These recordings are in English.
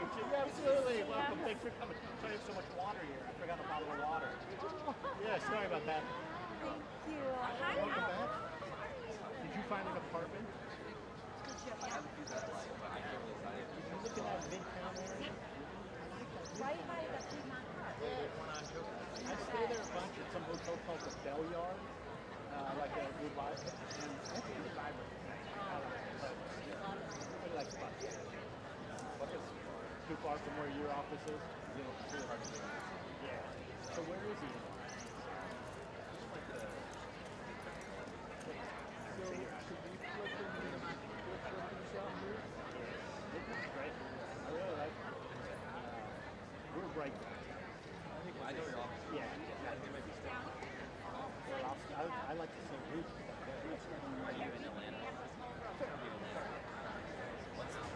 meet you. Yeah, absolutely. Welcome. Thanks for coming. Sorry, there's so much water here. I forgot a bottle of water. Yeah, sorry about that. Thank you. Hi. Welcome back. Did you find an apartment? Yeah. Did you look in that Midtown area? Right by the Fremont Park. I stay there a bunch at some hotel called the Bell Yard, like a good vibe. And I think it's vibrant. But like fun. But it's too far from where your office is. You know, it's really hard to do. Yeah. So where is he? So should we flip him in the shop here? This is great. I really like it. We're right there. I know your office. Yeah. Well, I like to say roots. Are you in Atlanta? What's up?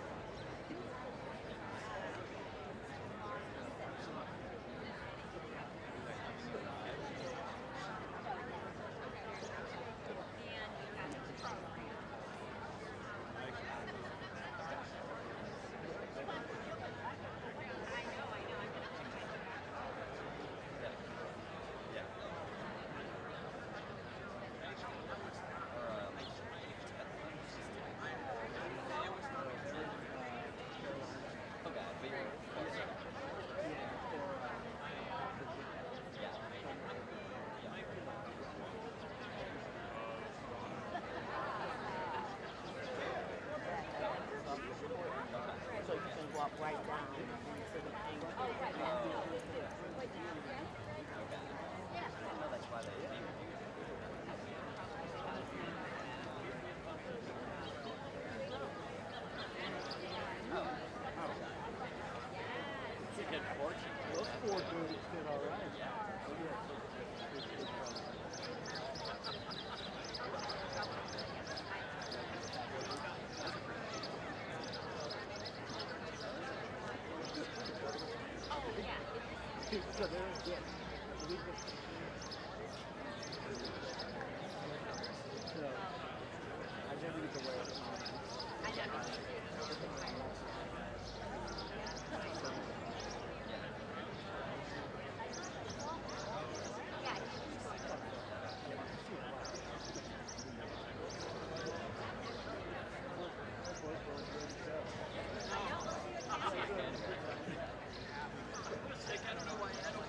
So you can walk right down into the thing. Oh, right. That's why they It's a good fortune. Those four dudes did all right. Yeah. So there's good. So I never used to wear it. I never. I don't know why I don't.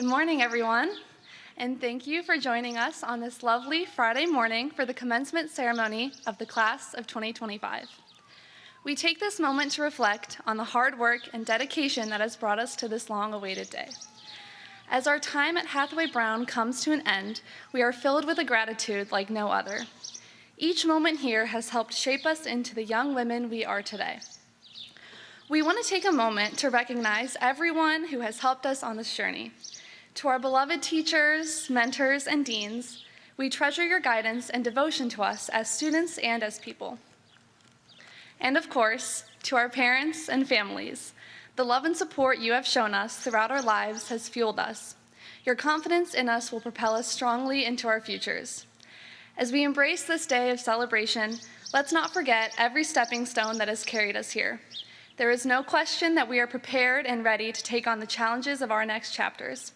Good morning, everyone, and thank you for joining us on this lovely Friday morning for the commencement ceremony of the class of 2025. We take this moment to reflect on the hard work and dedication that has brought us to this long-awaited day. As our time at Hathaway Brown comes to an end, we are filled with a gratitude like no other. Each moment here has helped shape us into the young women we are today. We want to take a moment to recognize everyone who has helped us on this journey. To our beloved teachers, mentors, and deans, we treasure your guidance and devotion to us as students and as people. And of course, to our parents and families, the love and support you have shown us throughout our lives has fueled us. Your confidence in us will propel us strongly into our futures. As we embrace this day of celebration, let's not forget every stepping stone that has carried us here. There is no question that we are prepared and ready to take on the challenges of our next chapters.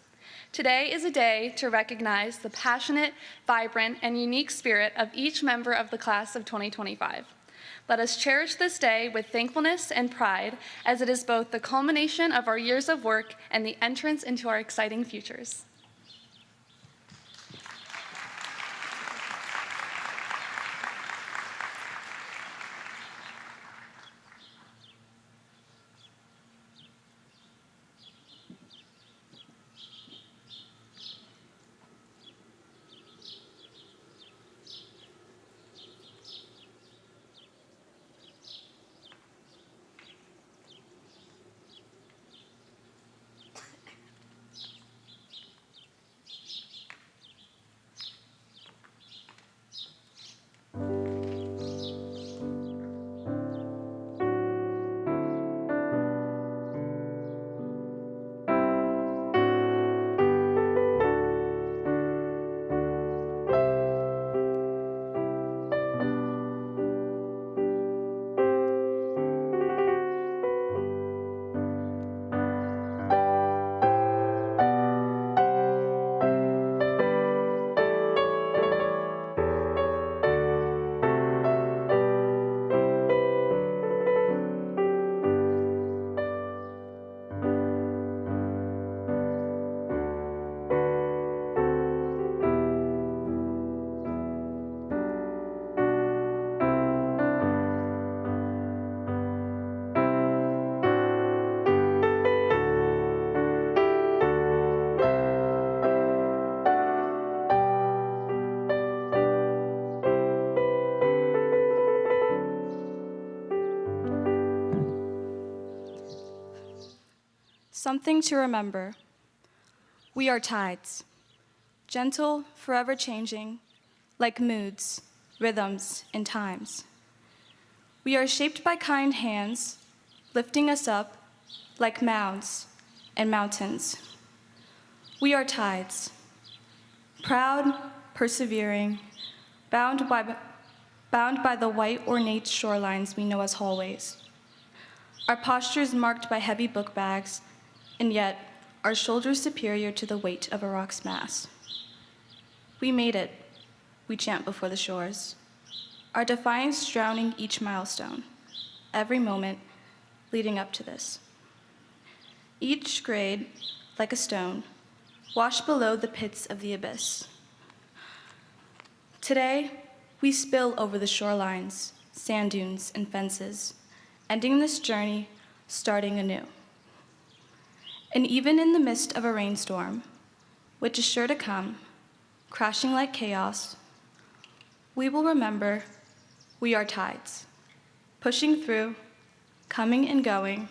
Today is a day to recognize the passionate, vibrant, and unique spirit of each member of the class of 2025. Let us cherish this day with thankfulness and pride, as it is both the culmination of our years of work and the entrance into our exciting futures. Something to remember. We are tides, gentle, forever changing, like moods, rhythms, and times. We are shaped by kind hands, lifting us up like mounds and mountains. We are tides, proud, persevering, bound by the white ornate shorelines we know as hallways. Our postures marked by heavy book bags, and yet our shoulders superior to the weight of a rock's mass. We made it, we chant before the shores, our defiance drowning each milestone, every moment leading up to this. Each grade, like a stone, washed below the pits of the abyss. Today, we spill over the shorelines, sand dunes, and fences, ending this journey, starting anew. And even in the midst of a rainstorm, which is sure to come, crashing like chaos, we will remember we are tides, pushing through, coming and going,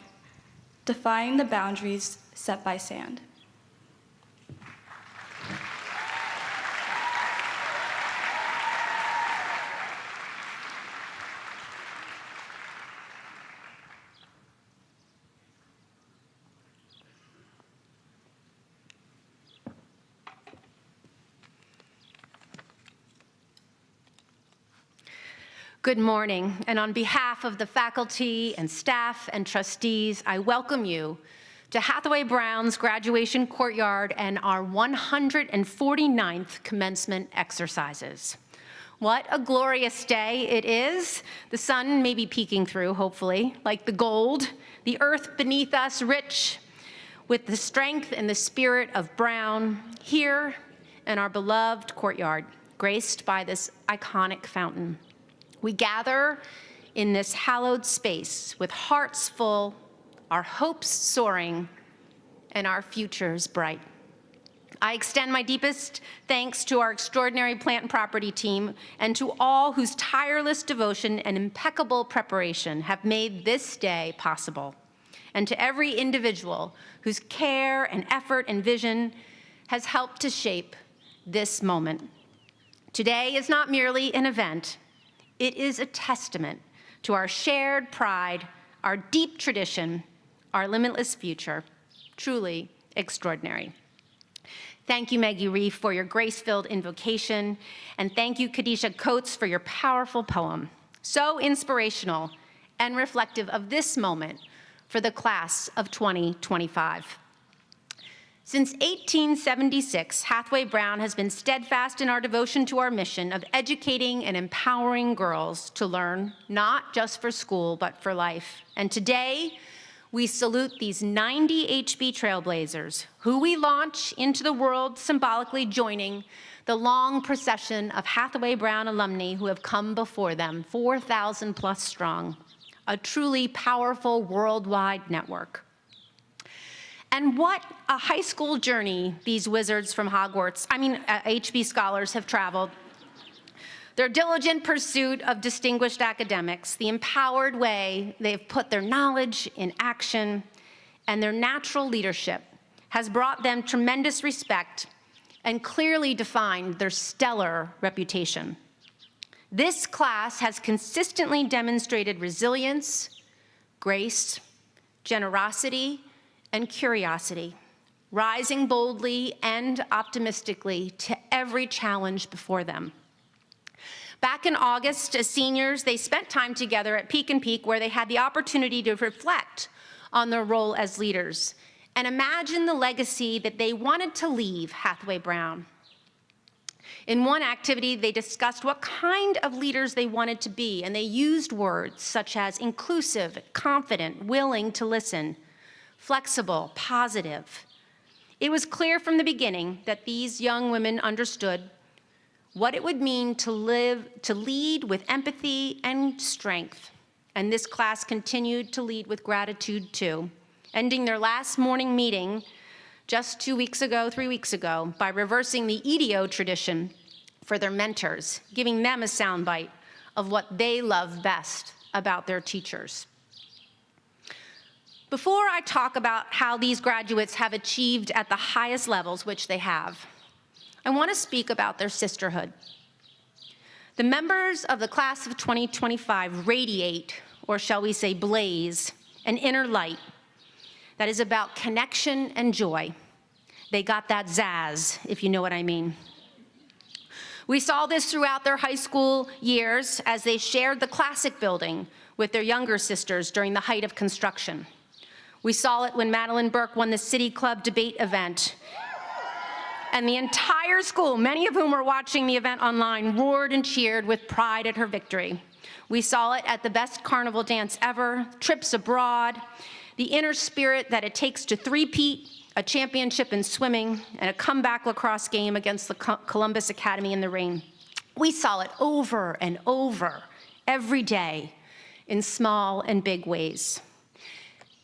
defying the boundaries set by sand. Good morning, and on behalf of the faculty and staff and trustees, I welcome you to Hathaway Brown's graduation courtyard and our 149th commencement exercises. What a glorious day it is. The sun may be peeking through, hopefully, like the gold, the earth beneath us rich with the strength and the spirit of Brown here in our beloved courtyard, graced by this iconic fountain. We gather in this hallowed space with hearts full, our hopes soaring, and our futures bright. I extend my deepest thanks to our extraordinary plant and property team and to all whose tireless devotion and impeccable preparation have made this day possible, and to every individual whose care and effort and vision has helped to shape this moment. Today is not merely an event, it is a testament to our shared pride, our deep tradition, our limitless future, truly extraordinary. Thank you, Maggie Reef, for your grace-filled invocation, and thank you, Khadijah Coates, for your powerful poem, so inspirational and reflective of this moment for the class of 2025. Since 1876, Hathaway Brown has been steadfast in our devotion to our mission of educating and empowering girls to learn, not just for school, but for life. And today, we salute these 90 HB trailblazers, who we launch into the world symbolically joining the long procession of Hathaway Brown alumni who have come before them, 4,000 plus strong, a truly powerful worldwide network. And what a high school journey these wizards from Hogwarts, HB scholars have traveled. Their diligent pursuit of distinguished academics, the empowered way they've put their knowledge in action, and their natural leadership has brought them tremendous respect and clearly defined their stellar reputation. This class has consistently demonstrated resilience, grace, generosity, and curiosity, rising boldly and optimistically to every challenge before them. Back in August, as seniors, they spent time together at Peak and Peak, where they had the opportunity to reflect on their role as leaders and imagine the legacy that they wanted to leave Hathaway Brown. In one activity, they discussed what kind of leaders they wanted to be, and they used words such as inclusive, confident, willing to listen, flexible, positive. It was clear from the beginning that these young women understood what it would mean to lead with empathy and strength. And this class continued to lead with gratitude too, ending their last morning meeting just 3 weeks ago, by reversing the EDO tradition for their mentors, giving them a soundbite of what they love best about their teachers. Before I talk about how these graduates have achieved at the highest levels, which they have, I want to speak about their sisterhood. The members of the class of 2025 radiate, or shall we say blaze, an inner light that is about connection and joy. They got that zazz, if you know what I mean. We saw this throughout their high school years as they shared the classic building with their younger sisters during the height of construction. We saw it when Madeline Burke won the City Club debate event, and the entire school, many of whom were watching the event online, roared and cheered with pride at her victory. We saw it at the best carnival dance ever, trips abroad, the inner spirit that it takes to three-peat, a championship in swimming, and a comeback lacrosse game against the Columbus Academy in the rain. We saw it over and over, every day, in small and big ways.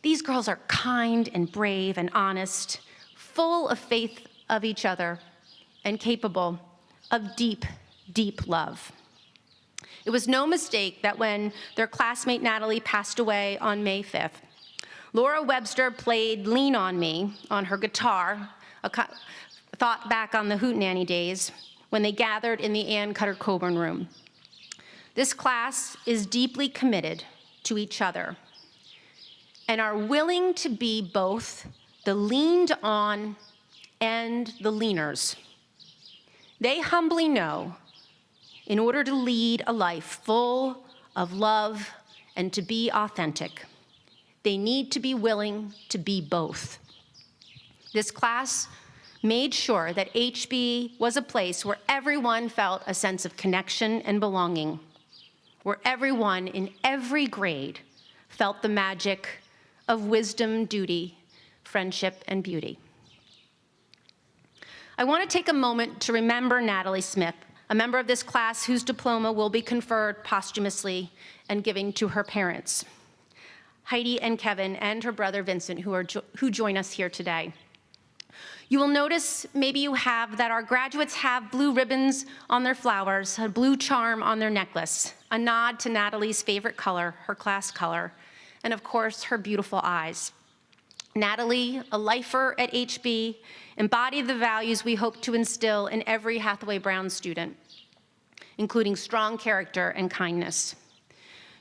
These girls are kind and brave and honest, full of faith of each other, and capable of deep, deep love. It was no mistake that when their classmate Natalie passed away on May 5th, Laura Webster played Lean on Me on her guitar, a thought back on the Hootenanny days when they gathered in the Ann Cutter Coburn room. This class is deeply committed to each other and are willing to be both the leaned on and the leaners. They humbly know, in order to lead a life full of love and to be authentic, they need to be willing to be both. This class made sure that HB was a place where everyone felt a sense of connection and belonging, where everyone in every grade felt the magic of wisdom, duty, friendship, and beauty. I want to take a moment to remember Natalie Smith, a member of this class whose diploma will be conferred posthumously and given to her parents, Heidi and Kevin, and her brother Vincent, who join us here today. You will notice, maybe you have, that our graduates have blue ribbons on their flowers, a blue charm on their necklace, a nod to Natalie's favorite color, her class color, and of course, her beautiful eyes. Natalie, a lifer at HB, embodied the values we hope to instill in every Hathaway Brown student, including strong character and kindness.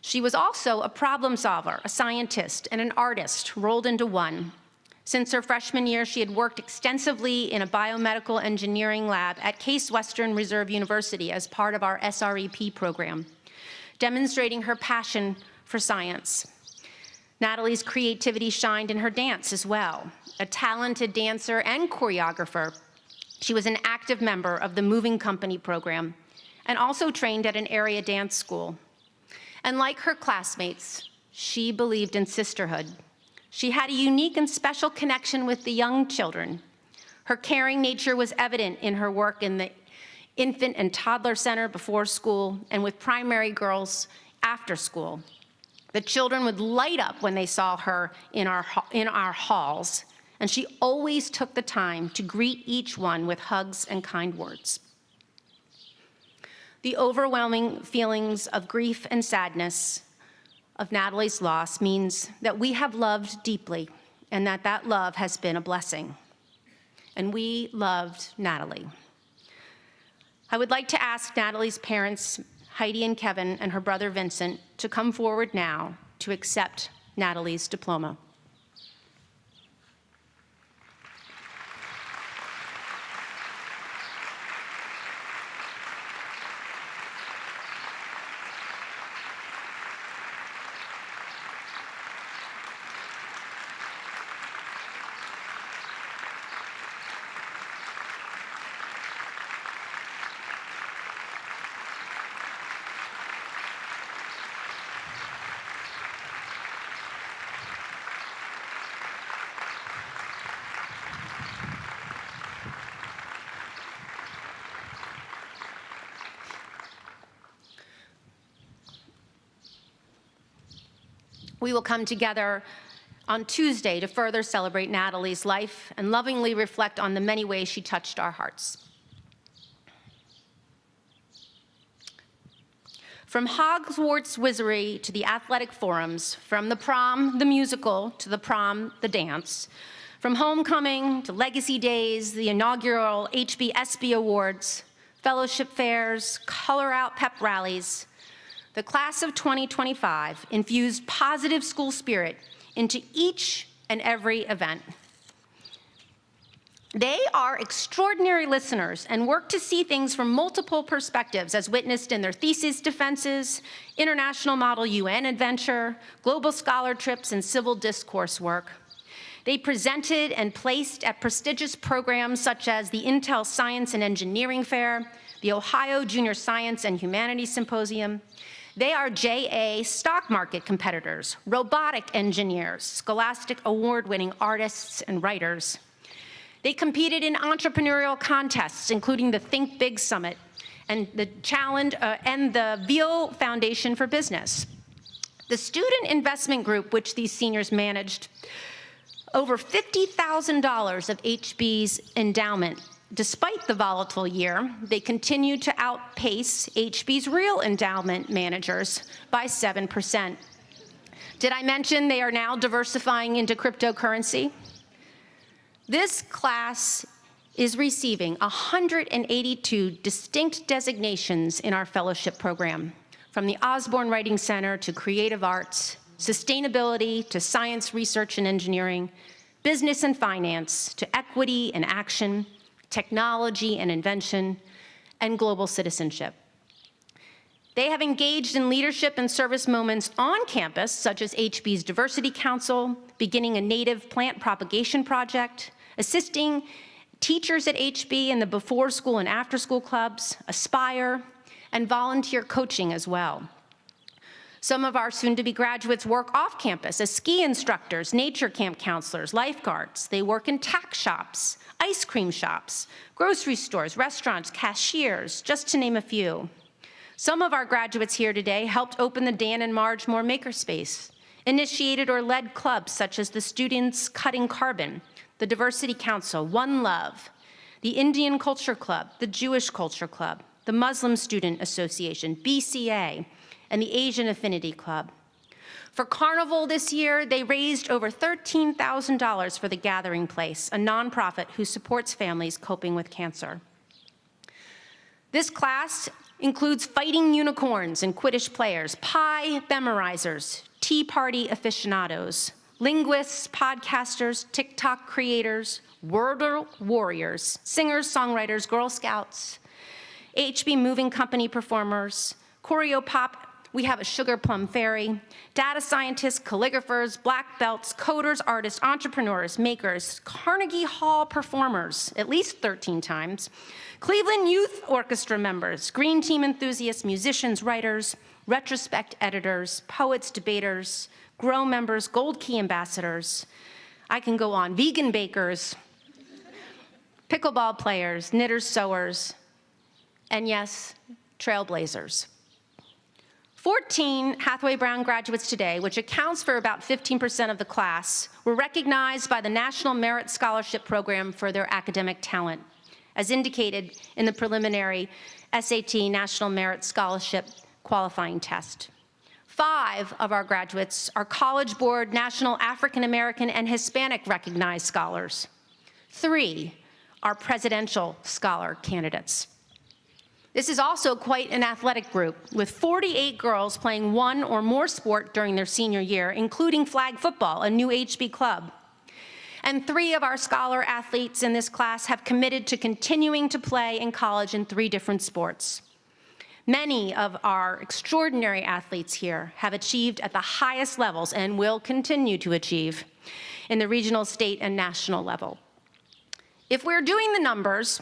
She was also a problem solver, a scientist, and an artist rolled into one. Since her freshman year, she had worked extensively in a biomedical engineering lab at Case Western Reserve University as part of our SREP program, demonstrating her passion for science. Natalie's creativity shined in her dance as well. A talented dancer and choreographer, she was an active member of the Moving Company program and also trained at an area dance school. And like her classmates, she believed in sisterhood. She had a unique and special connection with the young children. Her caring nature was evident in her work in the infant and toddler center before school and with primary girls after school. The children would light up when they saw her in our halls, and she always took the time to greet each one with hugs and kind words. The overwhelming feelings of grief and sadness of Natalie's loss means that we have loved deeply and that love has been a blessing. And we loved Natalie. I would like to ask Natalie's parents, Heidi and Kevin, and her brother Vincent, to come forward now to accept Natalie's diploma. We will come together on Tuesday to further celebrate Natalie's life and lovingly reflect on the many ways she touched our hearts. From Hogwarts wizardry to the athletic forums, from the prom, the musical, to the prom, the dance, from homecoming to legacy days, the inaugural HB-SB awards, fellowship fairs, color out pep rallies, the class of 2025 infused positive school spirit into each and every event. They are extraordinary listeners and work to see things from multiple perspectives, as witnessed in their thesis defenses, international model UN adventure, global scholar trips, and civil discourse work. They presented and placed at prestigious programs such as the Intel Science and Engineering Fair, the Ohio Junior Science and Humanities Symposium. They are JA stock market competitors, robotic engineers, Scholastic award-winning artists and writers. They competed in entrepreneurial contests, including the Think Big Summit and the Challenge and the Veal Foundation for Business. The student investment group, which these seniors managed, over $50,000 of HB's endowment. Despite the volatile year, they continued to outpace HB's real endowment managers by 7%. Did I mention they are now diversifying into cryptocurrency? This class is receiving 182 distinct designations in our fellowship program, from the Osborne Writing Center to creative arts, sustainability to science, research, and engineering, business and finance to equity and action, technology and invention, and global citizenship. They have engaged in leadership and service moments on campus, such as HB's Diversity Council, beginning a native plant propagation project, assisting teachers at HB in the before school and after school clubs, Aspire, and volunteer coaching as well. Some of our soon-to-be graduates work off campus as ski instructors, nature camp counselors, lifeguards. They work in tack shops, ice cream shops, grocery stores, restaurants, cashiers, just to name a few. Some of our graduates here today helped open the Dan and Marge Moore Makerspace, initiated or led clubs such as the Students Cutting Carbon, the Diversity Council, One Love, the Indian Culture Club, the Jewish Culture Club, the Muslim Student Association, BCA, and the Asian Affinity Club. For Carnival this year, they raised over $13,000 for the Gathering Place, a nonprofit who supports families coping with cancer. This class includes fighting unicorns and Quidditch players, pie memorizers, tea party aficionados, linguists, podcasters, TikTok creators, Wordle warriors, singers, songwriters, Girl Scouts, HB Moving Company performers, choreo pop. We have a sugar plum fairy, data scientists, calligraphers, black belts, coders, artists, entrepreneurs, makers, Carnegie Hall performers, at least 13 times, Cleveland Youth Orchestra members, Green Team enthusiasts, musicians, writers, retrospect editors, poets, debaters, GROW members, Gold Key ambassadors. I can go on, vegan bakers, pickleball players, knitters, sewers, and yes, trailblazers. 14 Hathaway Brown graduates today, which accounts for about 15% of the class, were recognized by the National Merit Scholarship Program for their academic talent, as indicated in the preliminary SAT National Merit Scholarship qualifying test. 5 of our graduates are College Board National African American and Hispanic recognized scholars. 3 are presidential scholar candidates. This is also quite an athletic group, with 48 girls playing one or more sport during their senior year, including flag football, a new HB club. And 3 of our scholar athletes in this class have committed to continuing to play in college in 3 different sports. Many of our extraordinary athletes here have achieved at the highest levels and will continue to achieve in the regional, state, and national level. If we're doing the numbers,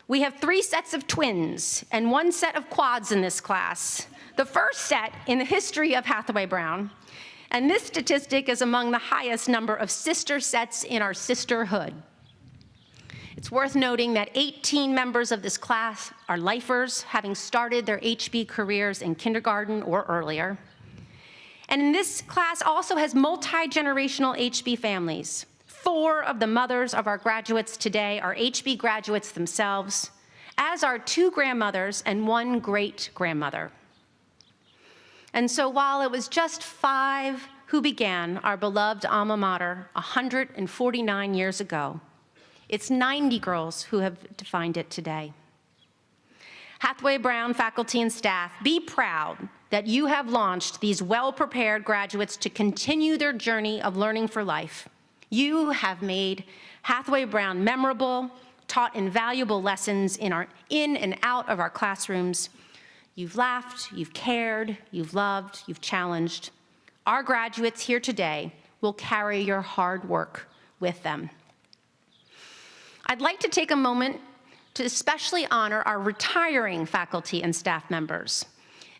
we have 3 sets of twins and 1 set of quads in this class, the first set in the history of Hathaway Brown, and this statistic is among the highest number of sister sets in our sisterhood. It's worth noting that 18 members of this class are lifers, having started their HB careers in kindergarten or earlier. And this class also has multi-generational HB families. 4 of the mothers of our graduates today are HB graduates themselves, as are 2 grandmothers and 1 great-grandmother. And so while it was just 5 who began our beloved alma mater 149 years ago, it's 90 girls who have defined it today. Hathaway Brown faculty and staff, be proud that you have launched these well-prepared graduates to continue their journey of learning for life. You have made Hathaway Brown memorable, taught invaluable lessons in and out of our classrooms. You've laughed, you've cared, you've loved, you've challenged. Our graduates here today will carry your hard work with them. I'd like to take a moment to especially honor our retiring faculty and staff members.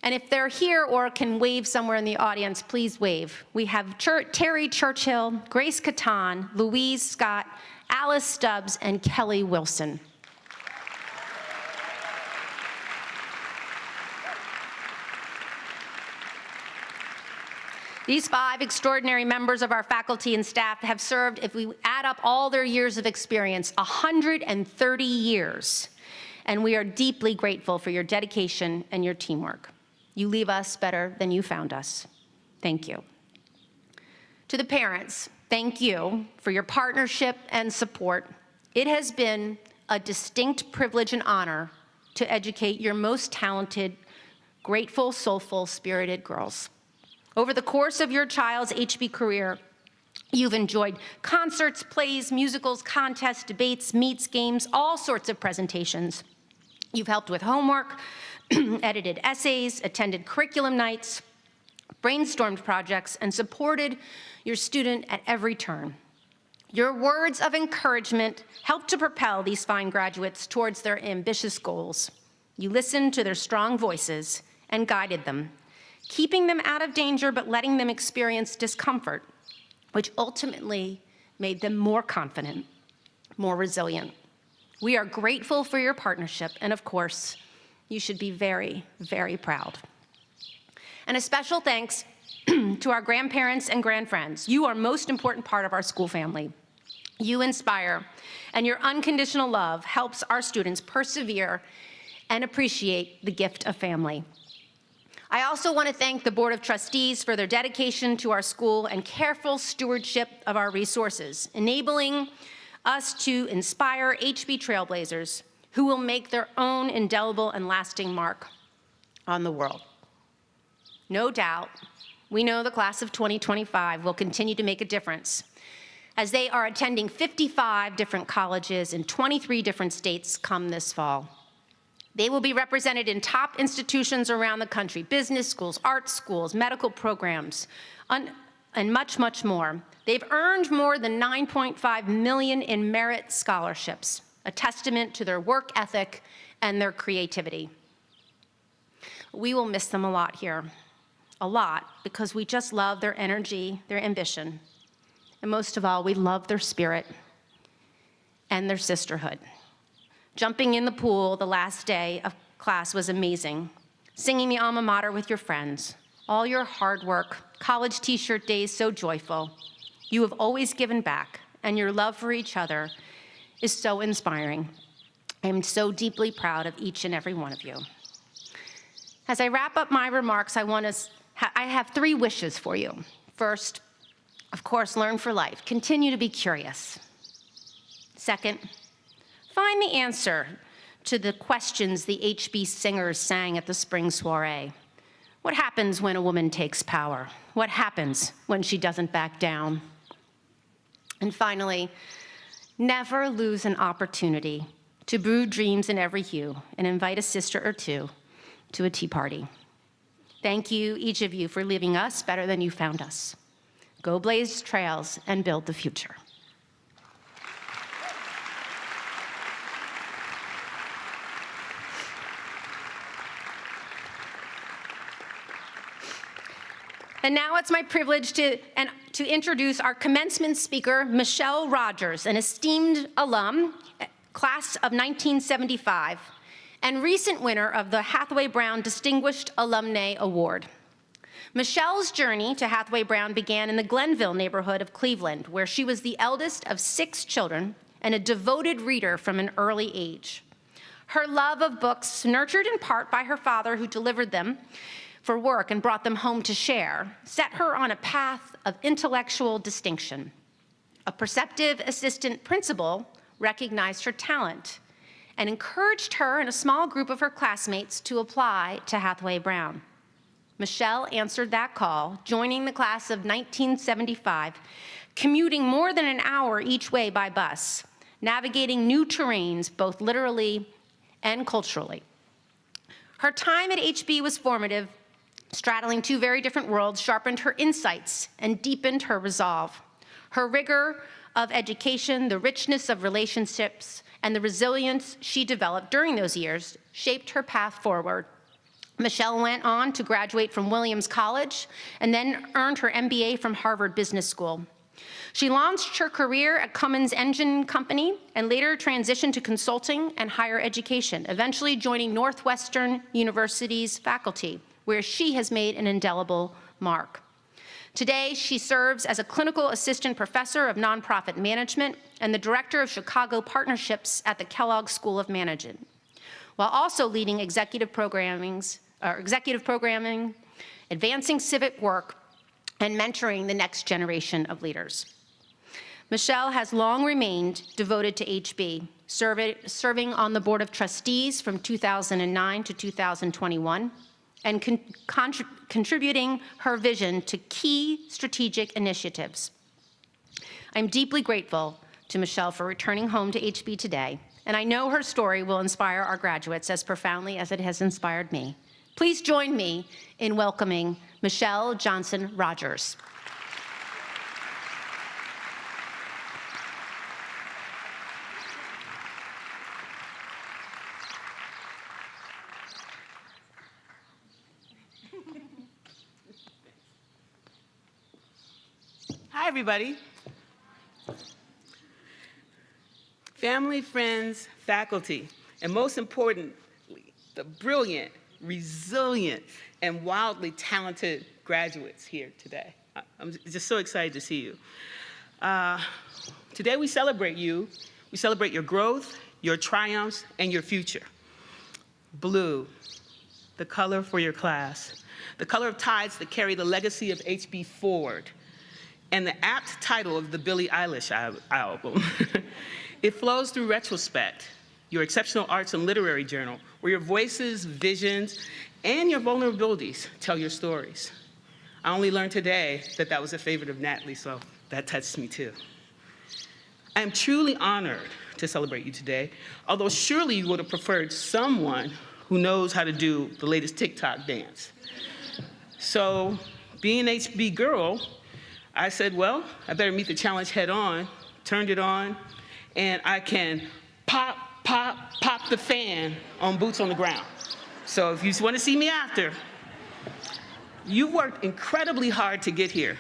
And if they're here or can wave somewhere in the audience, please wave. We have Terry Churchill, Grace Catan, Louise Scott, Alice Stubbs, and Kelly Wilson. These 5 extraordinary members of our faculty and staff have served, if we add up all their years of experience, 130 years. And we are deeply grateful for your dedication and your teamwork. You leave us better than you found us. Thank you. To the parents, thank you for your partnership and support. It has been a distinct privilege and honor to educate your most talented, grateful, soulful, spirited girls. Over the course of your child's HB career, you've enjoyed concerts, plays, musicals, contests, debates, meets, games, all sorts of presentations. You've helped with homework, edited essays, attended curriculum nights, brainstormed projects, and supported your student at every turn. Your words of encouragement helped to propel these fine graduates towards their ambitious goals. You listened to their strong voices and guided them, keeping them out of danger but letting them experience discomfort, which ultimately made them more confident, more resilient. We are grateful for your partnership, and of course, you should be very, very proud. And a special thanks to our grandparents and grandfriends. You are most important part of our school family. You inspire, and your unconditional love helps our students persevere and appreciate the gift of family. I also want to thank the Board of Trustees for their dedication to our school and careful stewardship of our resources, enabling us to inspire HB trailblazers who will make their own indelible and lasting mark on the world. No doubt, we know the class of 2025 will continue to make a difference as they are attending 55 different colleges in 23 different states come this fall. They will be represented in top institutions around the country, business schools, art schools, medical programs, and much, much more. They've earned more than $9.5 million in merit scholarships, a testament to their work ethic and their creativity. We will miss them a lot here, a lot, because we just love their energy, their ambition, and most of all, we love their spirit and their sisterhood. Jumping in the pool the last day of class was amazing. Singing the alma mater with your friends, all your hard work, college t-shirt days so joyful. You have always given back, and your love for each other is so inspiring. I am so deeply proud of each and every one of you. As I wrap up my remarks, I have 3 wishes for you. First, of course, learn for life. Continue to be curious. Second, find the answer to the questions the HB singers sang at the spring soiree. What happens when a woman takes power? What happens when she doesn't back down? And finally, never lose an opportunity to brew dreams in every hue and invite a sister or two to a tea party. Thank you, each of you, for leaving us better than you found us. Go blaze trails and build the future. And now it's my privilege to introduce our commencement speaker, Michelle Rogers, an esteemed alum, class of 1975, and recent winner of the Hathaway Brown Distinguished Alumnae Award. Michelle's journey to Hathaway Brown began in the Glenville neighborhood of Cleveland, where she was the eldest of 6 children and a devoted reader from an early age. Her love of books, nurtured in part by her father who delivered them for work and brought them home to share, set her on a path of intellectual distinction. A perceptive assistant principal recognized her talent and encouraged her and a small group of her classmates to apply to Hathaway Brown. Michelle answered that call, joining the class of 1975, commuting more than an hour each way by bus, navigating new terrains both literally and culturally. Her time at HB was formative. Straddling 2 very different worlds sharpened her insights and deepened her resolve. Her rigor of education, the richness of relationships, and the resilience she developed during those years shaped her path forward. Michelle went on to graduate from Williams College and then earned her MBA from Harvard Business School. She launched her career at Cummins Engine Company and later transitioned to consulting and higher education, eventually joining Northwestern University's faculty, where she has made an indelible mark. Today, she serves as a clinical assistant professor of nonprofit management and the director of Chicago partnerships at the Kellogg School of Management, while also leading executive programming, advancing civic work, and mentoring the next generation of leaders. Michelle has long remained devoted to HB, serving on the Board of Trustees from 2009 to 2021, and contributing her vision to key strategic initiatives. I'm deeply grateful to Michelle for returning home to HB today, and I know her story will inspire our graduates as profoundly as it has inspired me. Please join me in welcoming Michelle Johnson Rogers. Hi, everybody. Family, friends, faculty, and most importantly, the brilliant, resilient, and wildly talented graduates here today. I'm just so excited to see you. Today we celebrate you. We celebrate your growth, your triumphs, and your future. Blue, the color for your class. The color of tides that carry the legacy of HB forward. And the apt title of the Billie Eilish album. It flows through retrospect, your exceptional arts and literary journal, where your voices, visions, and your vulnerabilities tell your stories. I only learned today that that was a favorite of Natalie, so that touched me too. I am truly honored to celebrate you today, although surely you would have preferred someone who knows how to do the latest TikTok dance. So, being an HB girl, I said, well, I better meet the challenge head on, turned it on, and I can pop, pop, pop the fan on boots on the ground. So if you want to see me after, you've worked incredibly hard to get here.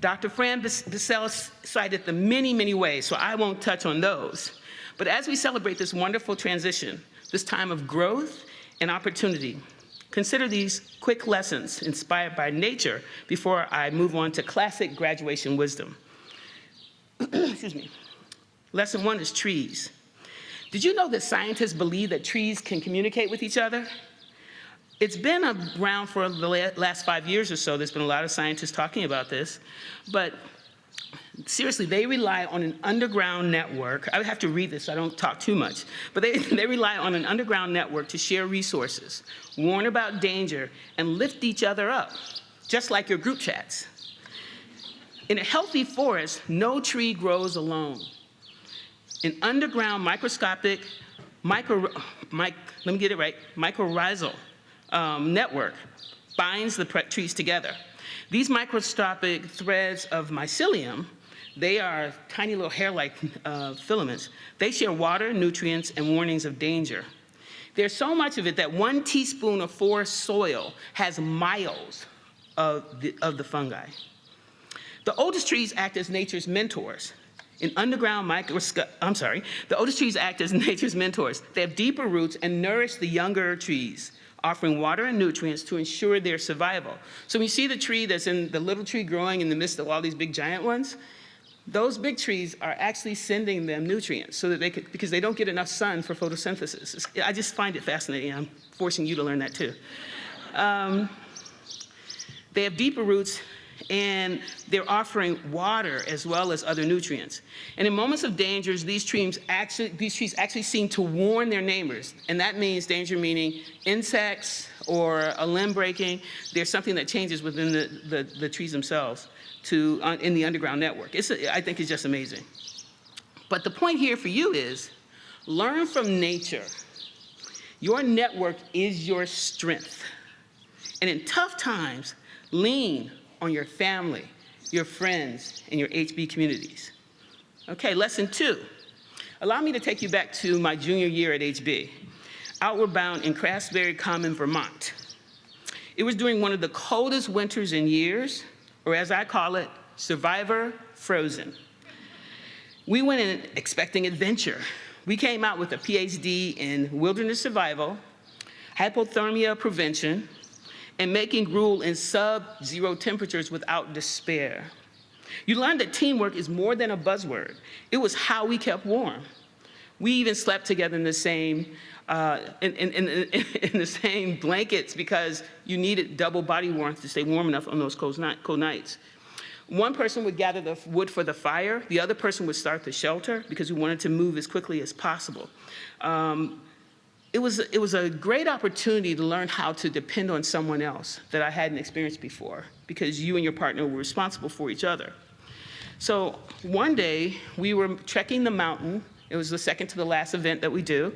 Dr. Fran Bissell cited the many, many ways, so I won't touch on those. But as we celebrate this wonderful transition, this time of growth and opportunity, consider these quick lessons inspired by nature before I move on to classic graduation wisdom. Excuse me. Lesson 1 is trees. Did you know that scientists believe that trees can communicate with each other? It's been around for the last 5 years or so. There's been a lot of scientists talking about this. But seriously, they rely on an underground network. I would have to read this so I don't talk too much. But they rely on an underground network to share resources, warn about danger, and lift each other up, just like your group chats. In a healthy forest, no tree grows alone. An underground microscopic, mycorrhizal network binds the trees together. These microscopic threads of mycelium, they are tiny little hair-like filaments. They share water, nutrients, and warnings of danger. There's so much of it that 1 teaspoon of forest soil has miles of the fungi. The oldest trees act as nature's mentors. The oldest trees act as nature's mentors. They have deeper roots and nourish the younger trees, offering water and nutrients to ensure their survival. So when you see the tree that's in the little tree growing in the midst of all these big giant ones, those big trees are actually sending them nutrients so that they could, because they don't get enough sun for photosynthesis. I just find it fascinating. I'm forcing you to learn that too. They have deeper roots, and they're offering water as well as other nutrients. And in moments of danger, these trees actually seem to warn their neighbors. And that means danger meaning insects or a limb breaking. There's something that changes within the trees themselves in the underground network. I think it's just amazing. But the point here for you is, learn from nature. Your network is your strength. And in tough times, lean on your family, your friends, and your HB communities. Okay, lesson 2. Allow me to take you back to my junior year at HB, outward bound in Craftsbury Common, Vermont. It was during one of the coldest winters in years, or as I call it, Survivor Frozen. We went in expecting adventure. We came out with a PhD in wilderness survival, hypothermia prevention, and making gruel in sub-zero temperatures without despair. You learned that teamwork is more than a buzzword. It was how we kept warm. We even slept together in the same in the same blankets because you needed double body warmth to stay warm enough on those cold nights. One person would gather the wood for the fire. The other person would start the shelter because we wanted to move as quickly as possible. It was a great opportunity to learn how to depend on someone else that I hadn't experienced before, because you and your partner were responsible for each other. So one day, we were trekking the mountain. It was the second to the last event that we do.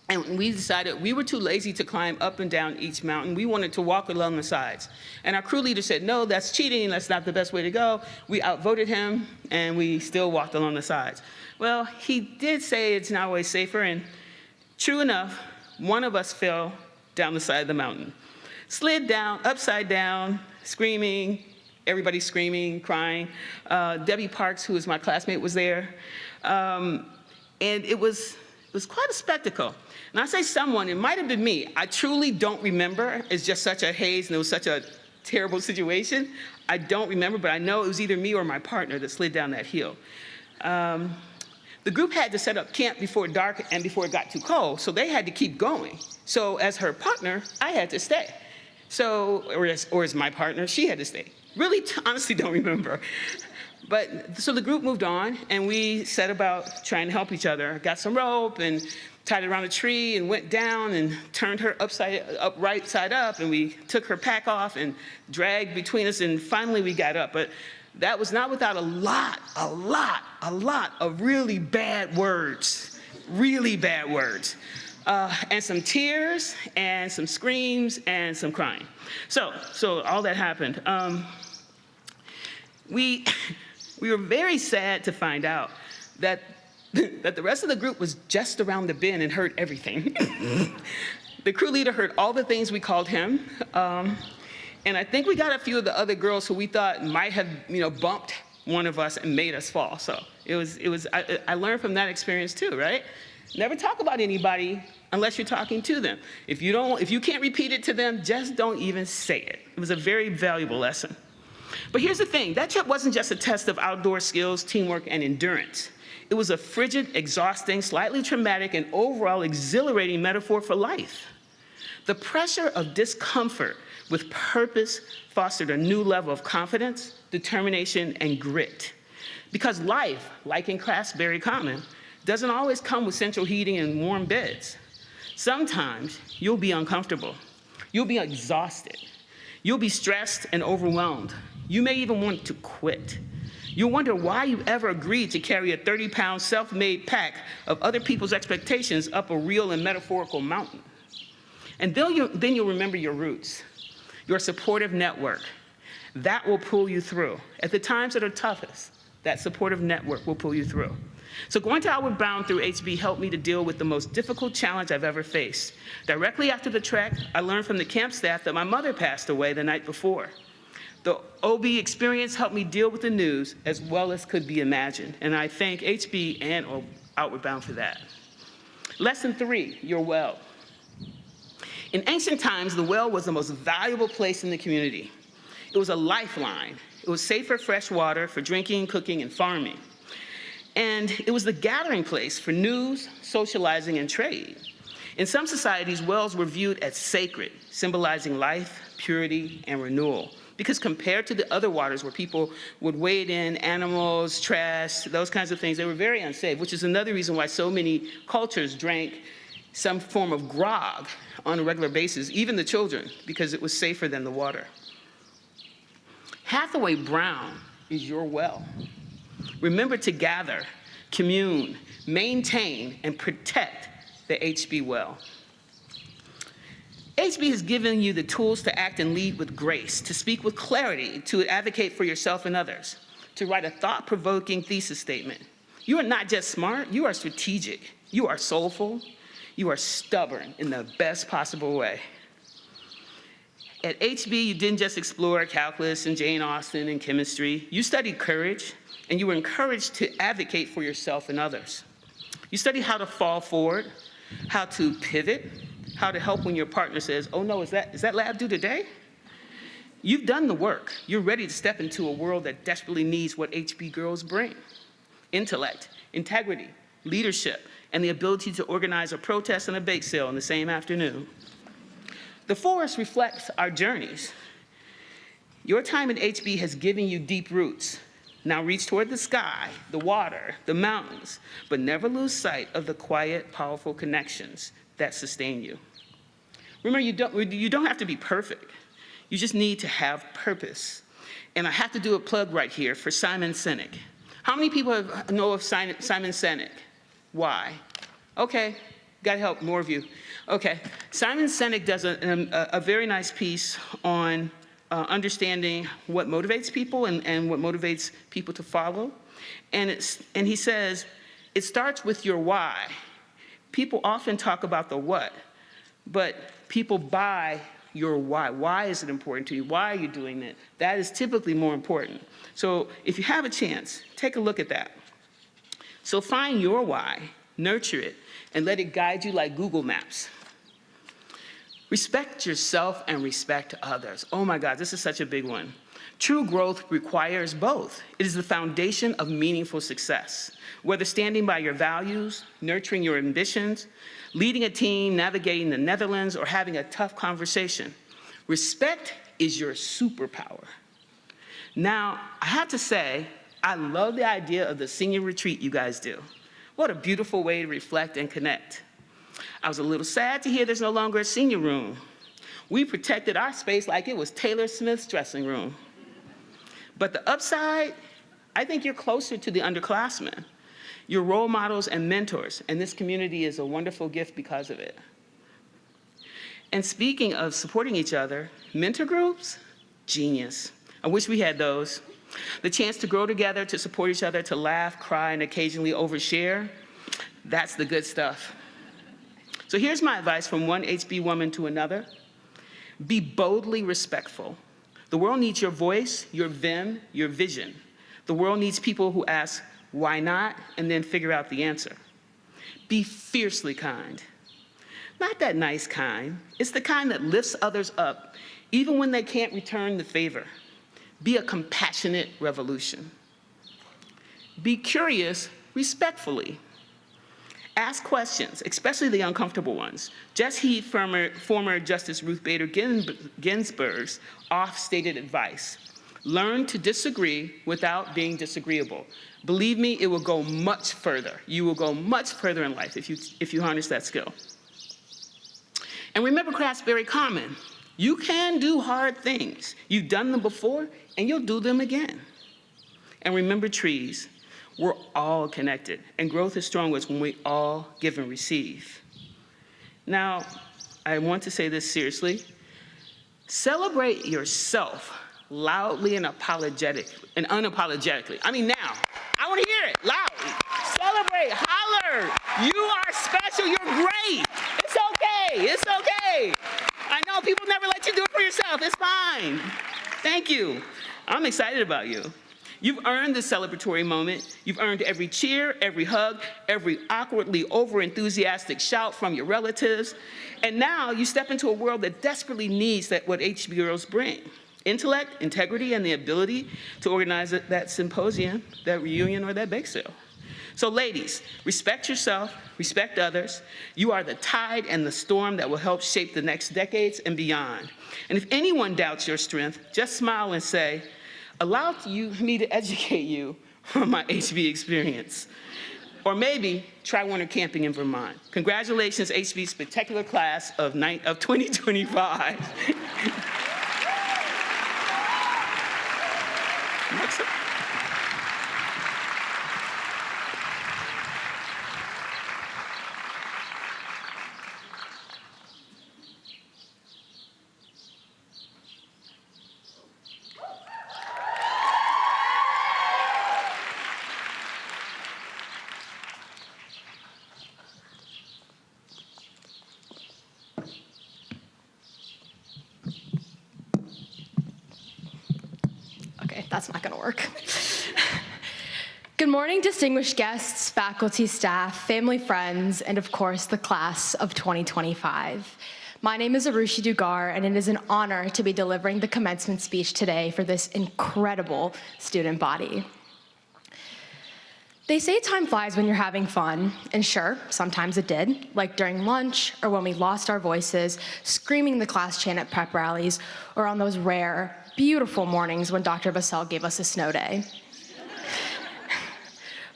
And we decided we were too lazy to climb up and down each mountain. We wanted to walk along the sides. And our crew leader said, no, that's cheating. That's not the best way to go. We outvoted him, and we still walked along the sides. Well, he did say it's not always safer, and true enough, one of us fell down the side of the mountain, slid down, upside down, screaming, everybody screaming, crying. Debbie Parks, who was my classmate, was there. And it was quite a spectacle. And I say someone, it might have been me. I truly don't remember. It's just such a haze, and it was such a terrible situation. I don't remember, but I know it was either me or my partner that slid down that hill. The group had to set up camp before dark and before it got too cold, so they had to keep going. So as her partner, I had to stay. So, or as my partner, she had to stay. Really, honestly, don't remember. But, so the group moved on, and we set about trying to help each other. Got some rope and tied it around a tree and went down and turned her right side up, and we took her pack off and dragged between us, and finally we got up. But that was not without a lot of really bad words, and some tears and some screams and some crying. So all that happened. We were very sad to find out that the rest of the group was just around the bend and heard everything. The crew leader heard all the things we called him. And I think we got a few of the other girls who we thought might have, bumped one of us and made us fall. So I learned from that experience too, right? Never talk about anybody unless you're talking to them. If you can't repeat it to them, just don't even say it. It was a very valuable lesson. But here's the thing, that trip wasn't just a test of outdoor skills, teamwork, and endurance. It was a frigid, exhausting, slightly traumatic, and overall exhilarating metaphor for life. The pressure of discomfort with purpose fostered a new level of confidence, determination, and grit. Because life, like in Craftsbury Common, doesn't always come with central heating and warm beds. Sometimes you'll be uncomfortable. You'll be exhausted. You'll be stressed and overwhelmed. You may even want to quit. You'll wonder why you ever agreed to carry a 30-pound self-made pack of other people's expectations up a real and metaphorical mountain. And then you'll remember your roots, your supportive network. That will pull you through. At the times that are toughest, that supportive network will pull you through. So going to Outward Bound through HB helped me to deal with the most difficult challenge I've ever faced. Directly after the trek, I learned from the camp staff that my mother passed away the night before. The OB experience helped me deal with the news as well as could be imagined, and I thank HB and Outward Bound for that. Lesson 3, your well. In ancient times, the well was the most valuable place in the community. It was a lifeline. It was safe for fresh water, for drinking, cooking, and farming. And it was the gathering place for news, socializing, and trade. In some societies, wells were viewed as sacred, symbolizing life, purity, and renewal. Because compared to the other waters where people would wade in, animals, trash, those kinds of things, they were very unsafe, which is another reason why so many cultures drank some form of grog on a regular basis, even the children, because it was safer than the water. Hathaway Brown is your well. Remember to gather, commune, maintain, and protect the HB well. HB has given you the tools to act and lead with grace, to speak with clarity, to advocate for yourself and others, to write a thought-provoking thesis statement. You are not just smart, you are strategic. You are soulful. You are stubborn in the best possible way. At HB, you didn't just explore calculus and Jane Austen and chemistry. You studied courage, and you were encouraged to advocate for yourself and others. You studied how to fall forward, how to pivot, how to help when your partner says, oh no, is that lab due today? You've done the work. You're ready to step into a world that desperately needs what HB girls bring. Intellect, integrity, leadership, and the ability to organize a protest and a bake sale in the same afternoon. The forest reflects our journeys. Your time at HB has given you deep roots. Now reach toward the sky, the water, the mountains, but never lose sight of the quiet, powerful connections that sustain you. Remember, you don't have to be perfect. You just need to have purpose. And I have to do a plug right here for Simon Sinek. How many people know of Simon Sinek? Why? Okay, gotta help more of you. Okay, Simon Sinek does a very nice piece on understanding what motivates people and what motivates people to follow. And he says, it starts with your why. People often talk about the what, but people buy your why. Why is it important to you? Why are you doing it? That is typically more important. So if you have a chance, take a look at that. So find your why, nurture it, and let it guide you like Google Maps. Respect yourself and respect others. Oh my God, this is such a big one. True growth requires both. It is the foundation of meaningful success. Whether standing by your values, nurturing your ambitions, leading a team, navigating the Netherlands, or having a tough conversation, respect is your superpower. Now, I have to say, I love the idea of the senior retreat you guys do. What a beautiful way to reflect and connect. I was a little sad to hear there's no longer a senior room. We protected our space like it was Taylor Smith's dressing room. But the upside, I think you're closer to the underclassmen. You're role models and mentors, and this community is a wonderful gift because of it. And speaking of supporting each other, mentor groups, genius. I wish we had those. The chance to grow together, to support each other, to laugh, cry, and occasionally overshare, that's the good stuff. So here's my advice from one HB woman to another. Be boldly respectful. The world needs your voice, your vim, your vision. The world needs people who ask, why not, and then figure out the answer. Be fiercely kind. Not that nice kind. It's the kind that lifts others up, even when they can't return the favor. Be a compassionate revolution. Be curious respectfully. Ask questions, especially the uncomfortable ones. Just heed former Justice Ruth Bader Ginsburg's oft-stated advice. Learn to disagree without being disagreeable. Believe me, it will go much further. You will go much further in life if you harness that skill. And remember, craft's very common. You can do hard things. You've done them before, and you'll do them again. And remember, trees. We're all connected, and growth is strongest when we all give and receive. Now, I want to say this seriously. Celebrate yourself loudly and unapologetically. I mean now, I want to hear it loudly. Celebrate, holler. You are special, you're great. It's okay, it's okay. I know people never let you do it for yourself, it's fine. Thank you. I'm excited about you. You've earned this celebratory moment. You've earned every cheer, every hug, every awkwardly over-enthusiastic shout from your relatives. And now you step into a world that desperately needs what HB girls bring. Intellect, integrity, and the ability to organize that symposium, that reunion, or that bake sale. So ladies, respect yourself, respect others. You are the tide and the storm that will help shape the next decades and beyond. And if anyone doubts your strength, just smile and say, allow me to educate you on my HB experience. Or maybe try winter camping in Vermont. Congratulations, HB Spectacular Class of 2025. Next up. That's not going to work. Good morning, distinguished guests, faculty, staff, family, friends, and of course, the class of 2025. My name is Arushi Dugar, and it is an honor to be delivering the commencement speech today for this incredible student body. They say time flies when you're having fun, and sure, sometimes it did, like during lunch or when we lost our voices, screaming the class chant at prep rallies, or on those rare, beautiful mornings when Dr. Bassell gave us a snow day.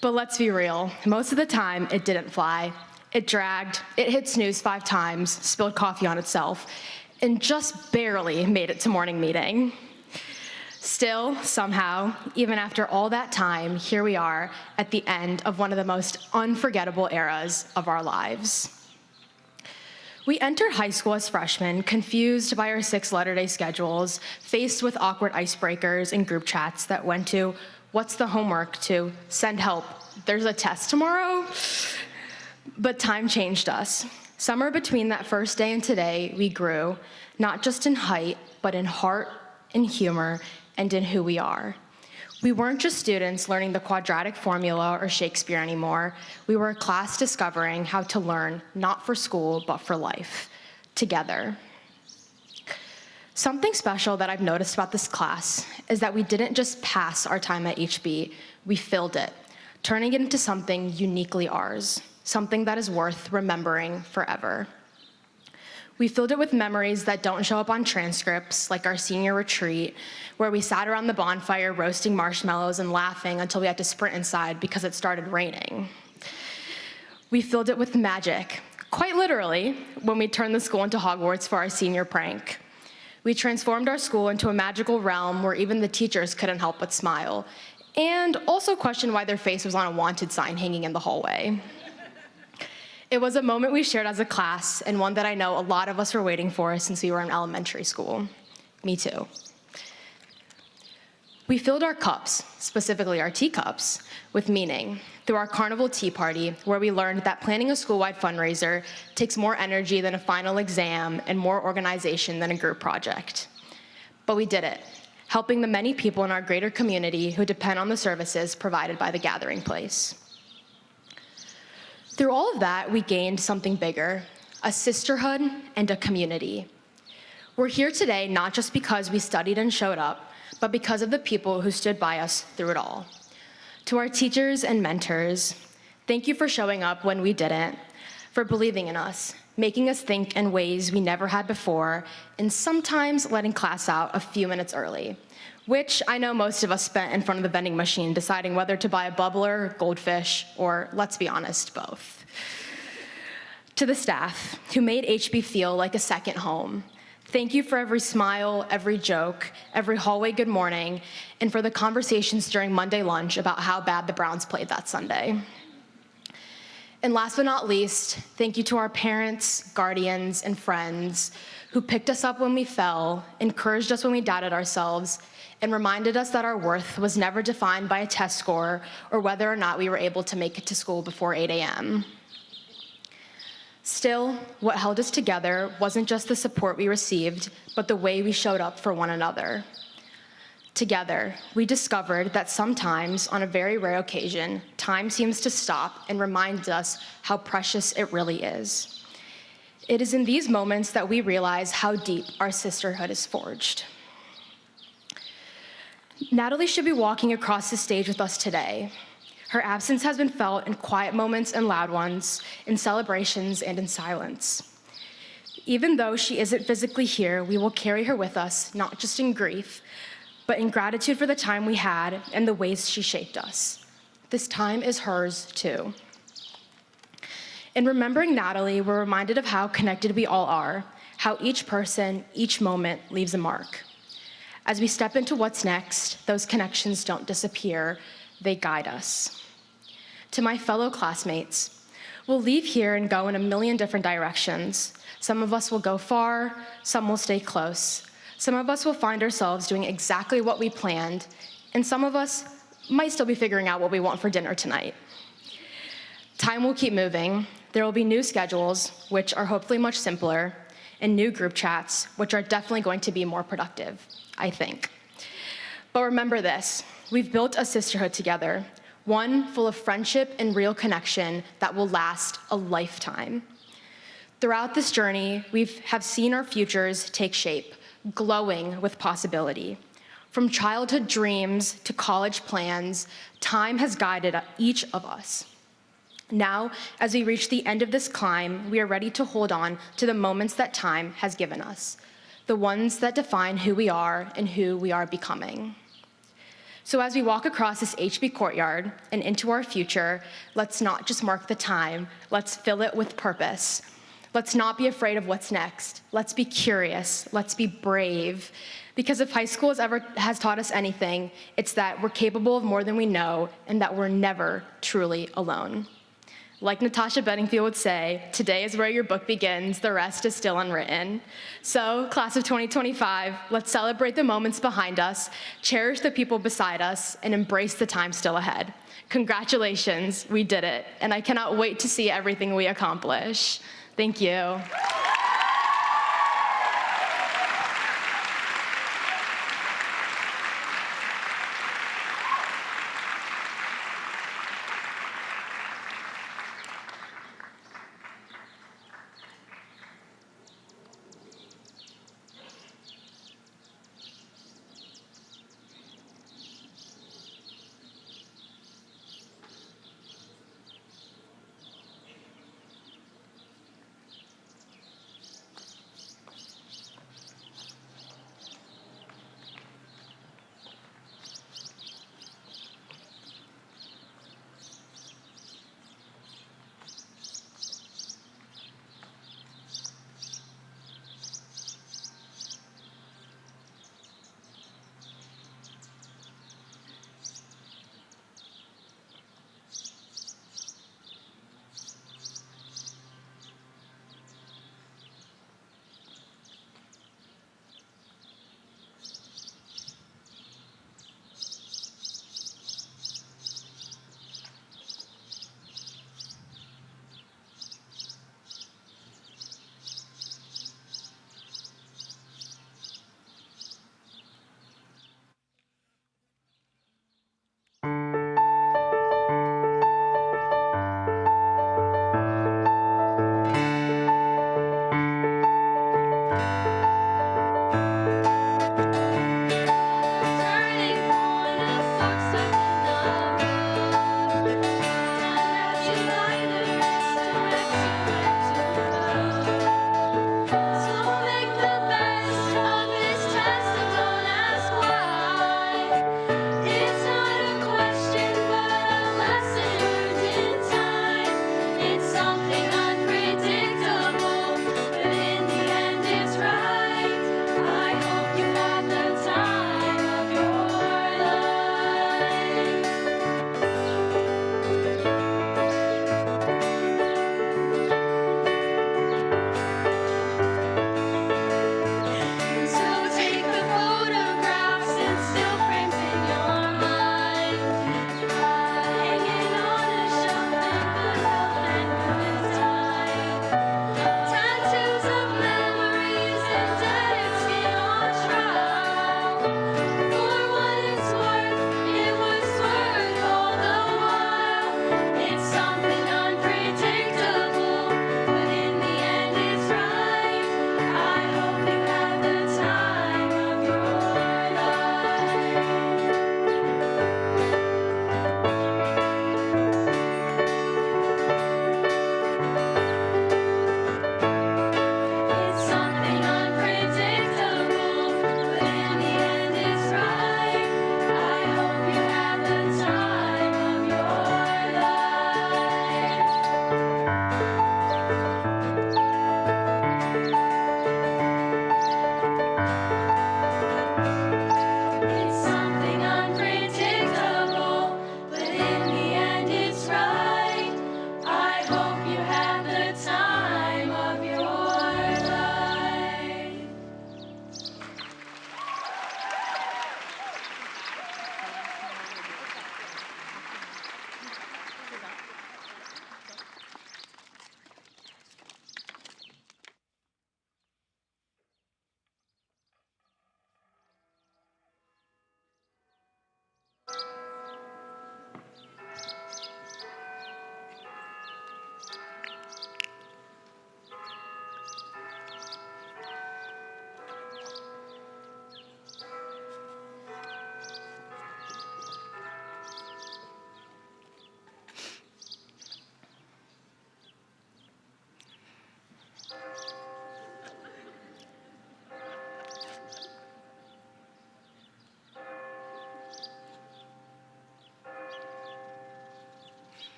But let's be real, most of the time it didn't fly. It dragged, it hit snooze 5 times, spilled coffee on itself, and just barely made it to morning meeting. Still, somehow, even after all that time, here we are at the end of one of the most unforgettable eras of our lives. We entered high school as freshmen, confused by our 6-letter-day schedules, faced with awkward icebreakers and group chats that went to, what's the homework, to send help, there's a test tomorrow? But time changed us. Somewhere between that first day and today, we grew, not just in height, but in heart, in humor, and in who we are. We weren't just students learning the quadratic formula or Shakespeare anymore. We were a class discovering how to learn, not for school, but for life, together. Something special that I've noticed about this class is that we didn't just pass our time at HB, we filled it, turning it into something uniquely ours, something that is worth remembering forever. We filled it with memories that don't show up on transcripts, like our senior retreat, where we sat around the bonfire roasting marshmallows and laughing until we had to sprint inside because it started raining. We filled it with magic, quite literally, when we turned the school into Hogwarts for our senior prank. We transformed our school into a magical realm where even the teachers couldn't help but smile, and also question why their face was on a wanted sign hanging in the hallway. It was a moment we shared as a class, and one that I know a lot of us were waiting for since we were in elementary school. Me too. We filled our cups, specifically our teacups, with meaning through our carnival tea party, where we learned that planning a school-wide fundraiser takes more energy than a final exam and more organization than a group project. But we did it, helping the many people in our greater community who depend on the services provided by the gathering place. Through all of that, we gained something bigger, a sisterhood and a community. We're here today not just because we studied and showed up, but because of the people who stood by us through it all. To our teachers and mentors, thank you for showing up when we didn't, for believing in us, making us think in ways we never had before, and sometimes letting class out a few minutes early, which I know most of us spent in front of the vending machine deciding whether to buy a bubbler, goldfish, or, let's be honest, both. To the staff, who made HB feel like a second home, thank you for every smile, every joke, every hallway good morning, and for the conversations during Monday lunch about how bad the Browns played that Sunday. And last but not least, thank you to our parents, guardians, and friends who picked us up when we fell, encouraged us when we doubted ourselves, and reminded us that our worth was never defined by a test score or whether or not we were able to make it to school before 8 a.m. Still, what held us together wasn't just the support we received, but the way we showed up for one another. Together, we discovered that sometimes, on a very rare occasion, time seems to stop and reminds us how precious it really is. It is in these moments that we realize how deep our sisterhood is forged. Natalie should be walking across the stage with us today. Her absence has been felt in quiet moments and loud ones, in celebrations and in silence. Even though she isn't physically here, we will carry her with us, not just in grief, but in gratitude for the time we had and the ways she shaped us. This time is hers, too. In remembering Natalie, we're reminded of how connected we all are, how each person, each moment leaves a mark. As we step into what's next, those connections don't disappear, they guide us. To my fellow classmates, we'll leave here and go in a million different directions. Some of us will go far, some will stay close. Some of us will find ourselves doing exactly what we planned, and some of us might still be figuring out what we want for dinner tonight. Time will keep moving. There will be new schedules, which are hopefully much simpler, and new group chats, which are definitely going to be more productive, I think. But remember this, we've built a sisterhood together, one full of friendship and real connection that will last a lifetime. Throughout this journey, we have seen our futures take shape, glowing with possibility. From childhood dreams to college plans, time has guided each of us. Now, as we reach the end of this climb, we are ready to hold on to the moments that time has given us, the ones that define who we are and who we are becoming. So as we walk across this HB courtyard and into our future, let's not just mark the time, let's fill it with purpose. Let's not be afraid of what's next. Let's be curious, let's be brave. Because if high school has taught us anything, it's that we're capable of more than we know and that we're never truly alone. Like Natasha Bedingfield would say, today is where your book begins, the rest is still unwritten. So, class of 2025, let's celebrate the moments behind us, cherish the people beside us, and embrace the time still ahead. Congratulations, we did it, and I cannot wait to see everything we accomplish. Thank you.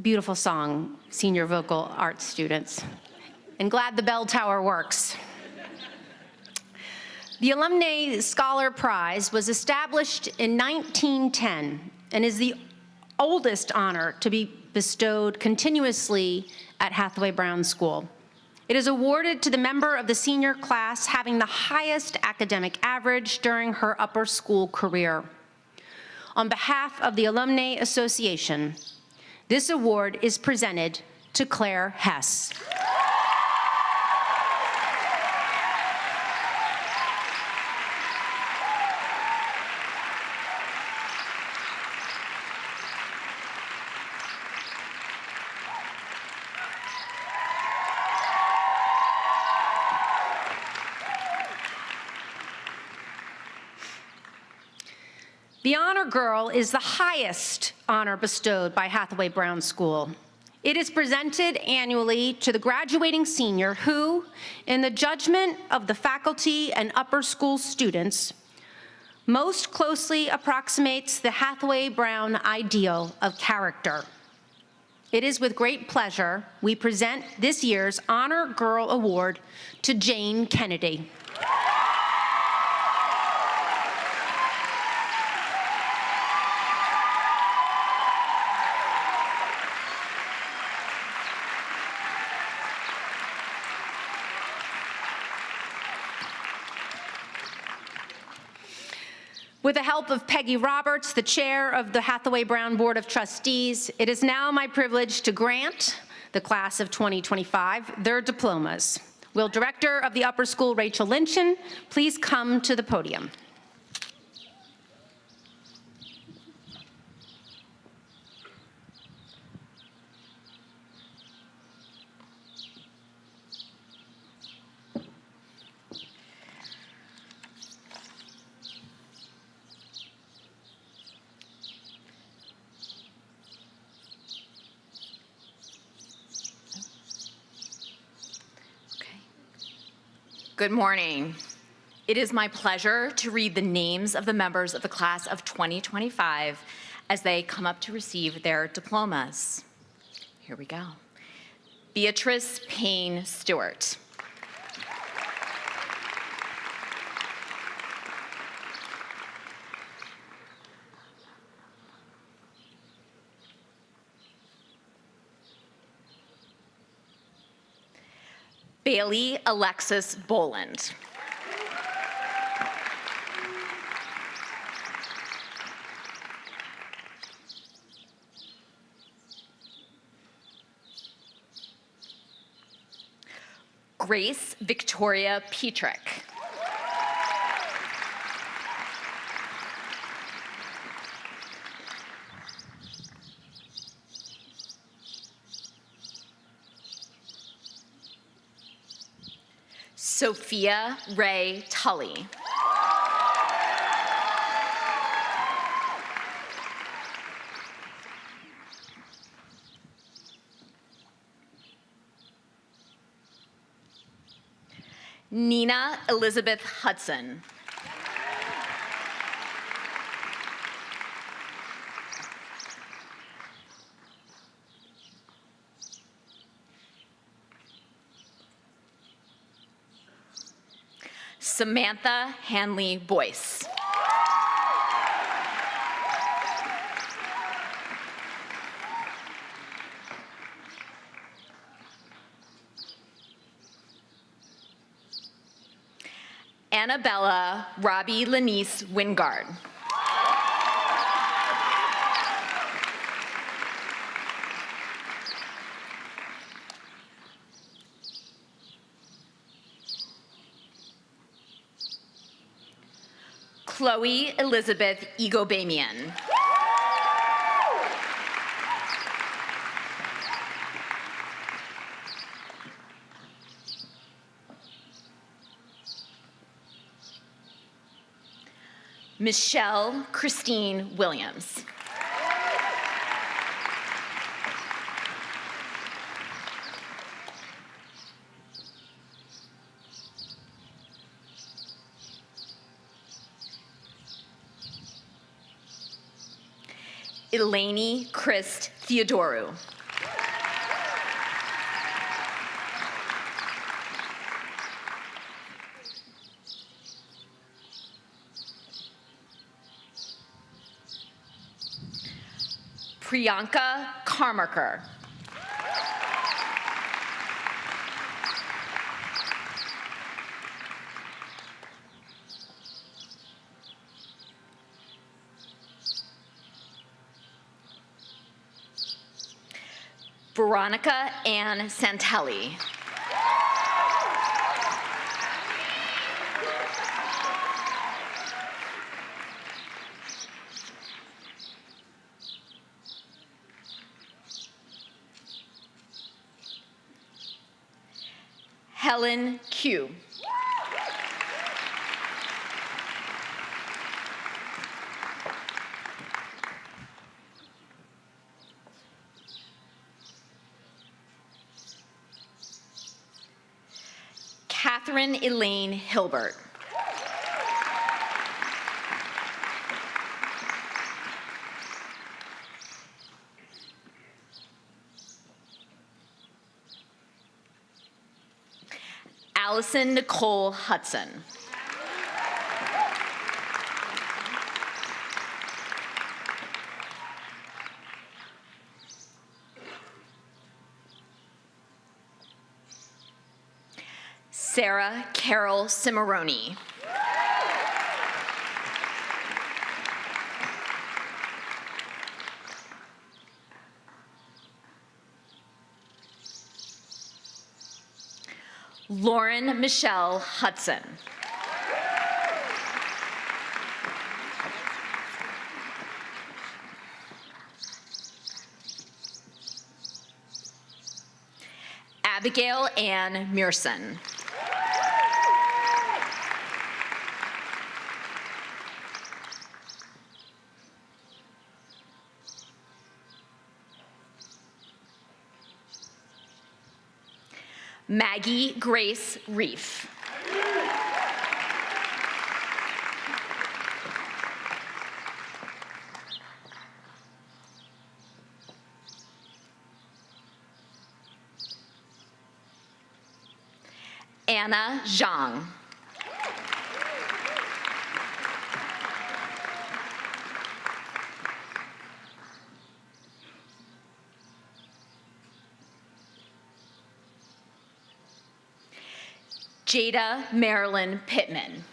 Beautiful song, senior vocal arts students. And glad the bell tower works. The Alumni Scholar Prize was established in 1910 and is the oldest honor to be bestowed continuously at Hathaway Brown School. It is awarded to the member of the senior class having the highest academic average during her upper school career. On behalf of the Alumni Association, this award is presented to Claire Hess. The Honor Girl is the highest honor bestowed by Hathaway Brown School. It is presented annually to the graduating senior who, in the judgment of the faculty and upper school students, most closely approximates the Hathaway Brown ideal of character. It is with great pleasure we present this year's Honor Girl Award to Jane Kennedy. With the help of Peggy Roberts, the chair of the Hathaway Brown Board of Trustees, it is now my privilege to grant the class of 2025 their diplomas. Will Director of the Upper School, Rachel Lynchen, please come to the podium? Good morning. It is my pleasure to read the names of the members of the class of 2025 as they come up to receive their diplomas. Here we go. Beatrice Payne Stewart. Bailey Alexis Boland. Grace Victoria Petrick. Sophia Ray Tully. Nina Elizabeth Hudson. Samantha Hanley Boyce. Annabella Robbie Lanice Wingard. Chloe Elizabeth Egobamian. Michelle Christine Williams. Eleni Christ Theodorou. Priyanka Karmarkar. Veronica Ann Santelli. Helen Q. Catherine Elaine Hilbert. Allison Nicole Hudson. Sarah Carol Cimarroni. Lauren Michelle Hudson. Abigail Ann Mearson. Maggie Grace Reef. Anna Zhang. Jada Marilyn Pittman.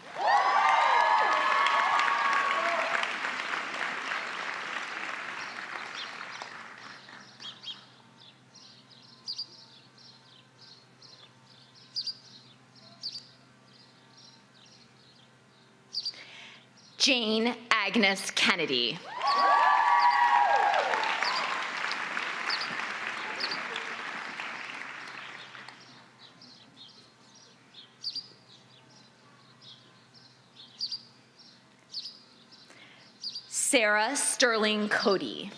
Jane Agnes Kennedy. Sarah Sterling Cody.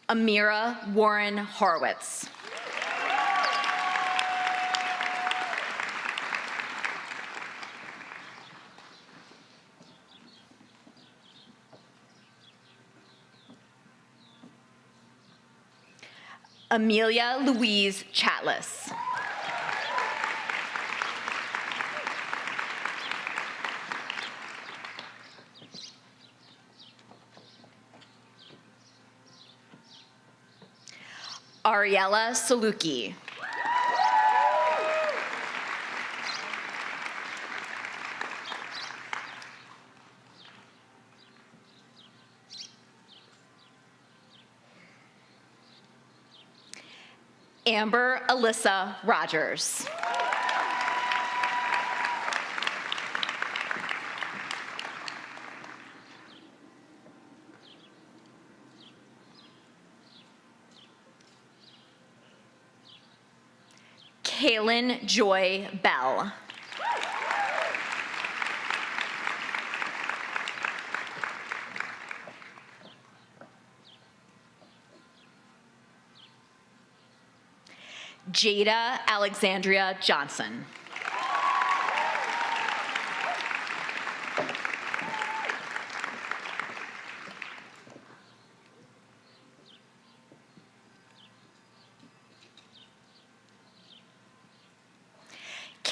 Amira Warren Horowitz. Amelia Louise Chatlis. Ariella Saluki. Amber Alyssa Rogers. Kaylin Joy Bell. Jada Alexandria Johnson.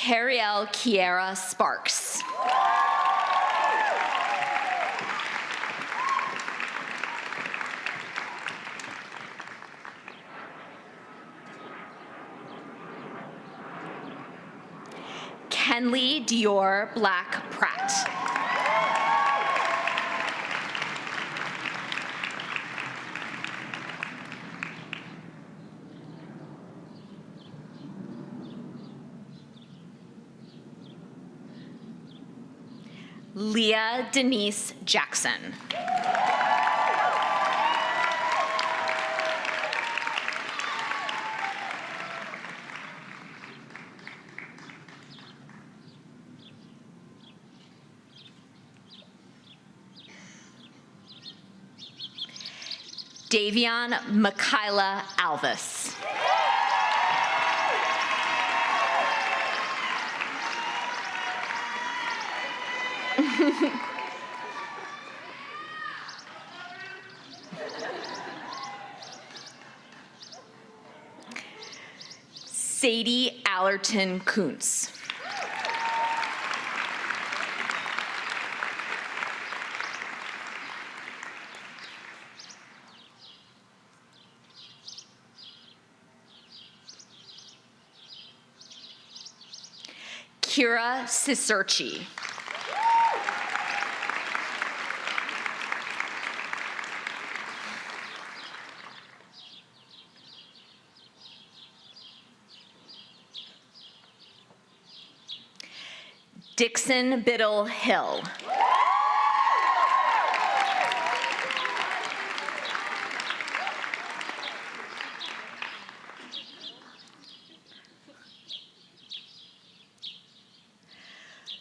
Cariel Kiera Sparks. Kenley Dior Black Pratt. Leah Denise Jackson. Davion Michaela Alvis. Sadie Allerton Kuntz. Kira Cicerci. Dixon Biddle Hill.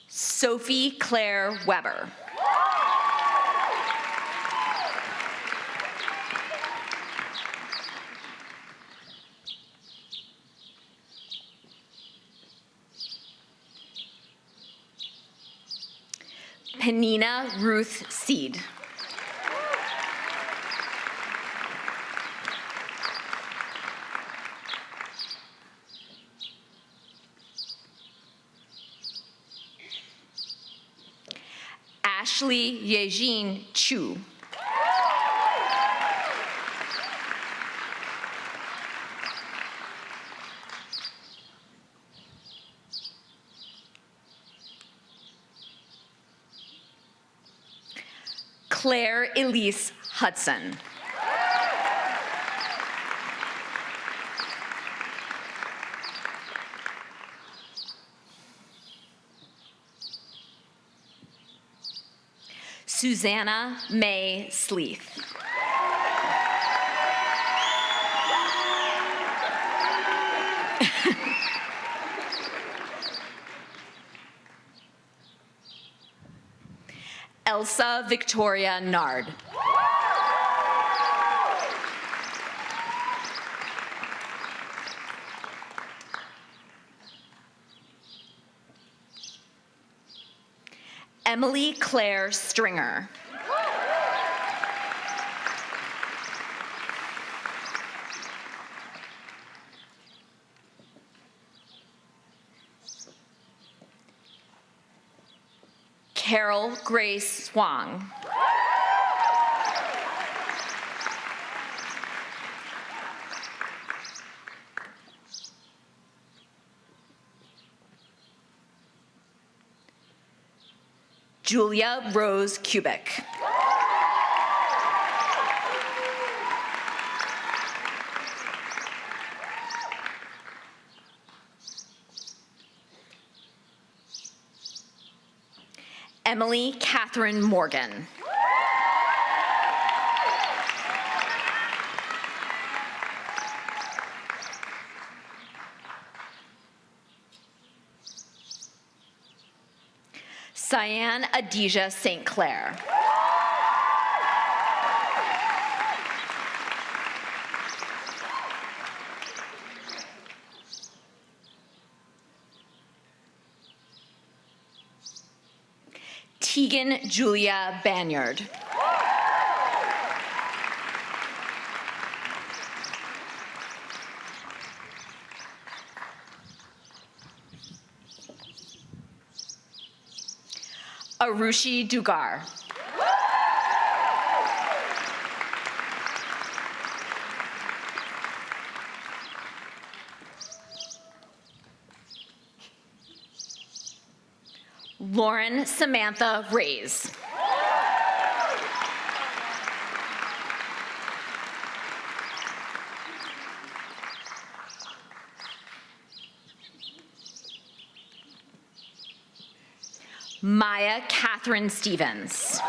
Sophie Claire Weber. Penina Ruth Seed. Ashley Yejin Chu. Claire Elise Hudson. Susanna May Sleeth. Elsa Victoria Nard. Emily Claire Stringer. Carol Grace Swang. Julia Rose Kubik. Emily Catherine Morgan. Cyan Adija St. Clair. Tegan Julia Banyard. Arushi Dugar. Lauren Samantha Rays. Maya Catherine Stevens.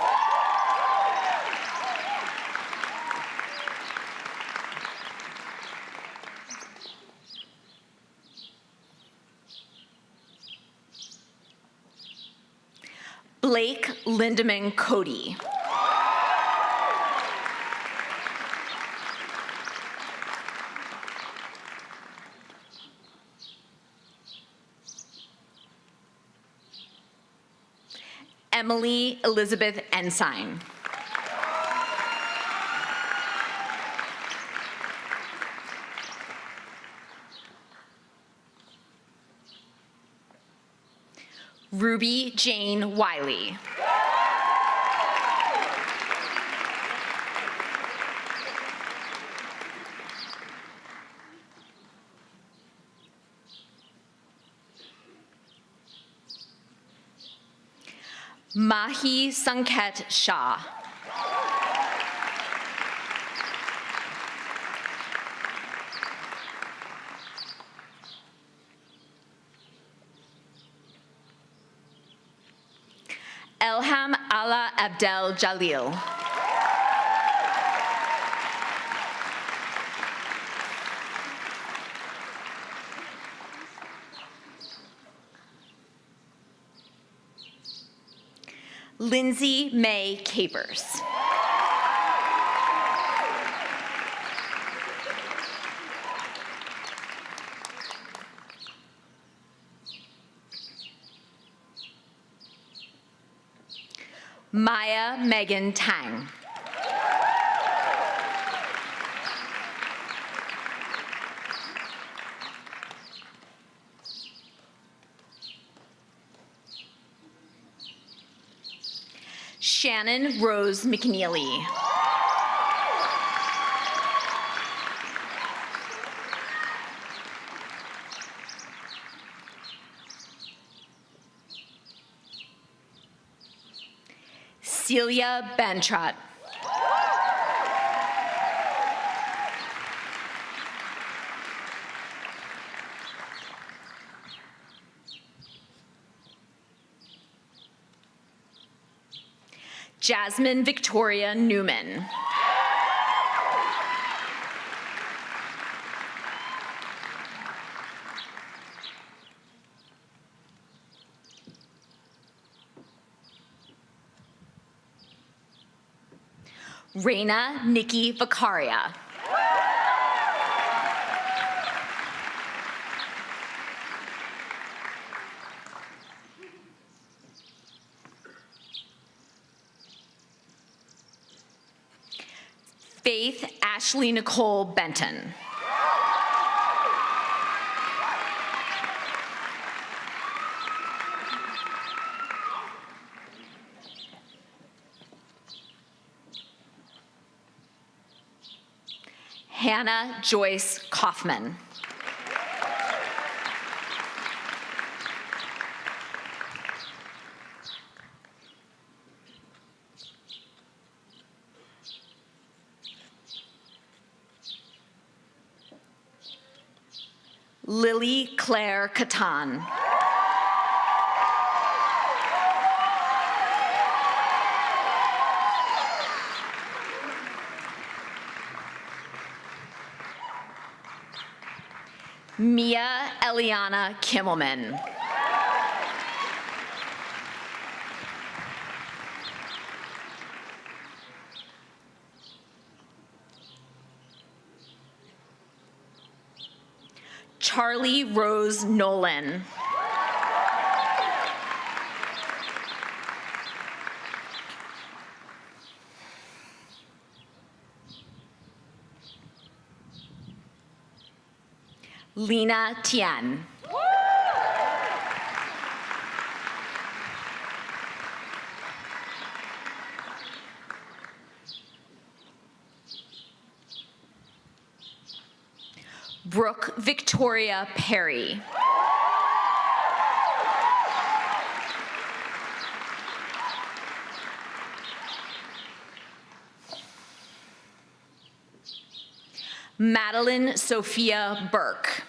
Blake Lindemann Cody. Emily Elizabeth Ensign. Ruby Jane Wiley. Mahi Sanket Shah. Elham Ala Abdel Jalil. Lindsay May Capers. Maya Megan Tang. Shannon Rose McNeely. Celia Bentrot. Jasmine Victoria Newman. Reina Nikki Vicaria. Faith Ashley Nicole Benton. Hannah Joyce Kaufman. Lily Claire Catan. Mia Eliana Kimmelman. Charlie Rose Nolan. Lena Tian. Victoria Perry. Madeline Sophia Burke.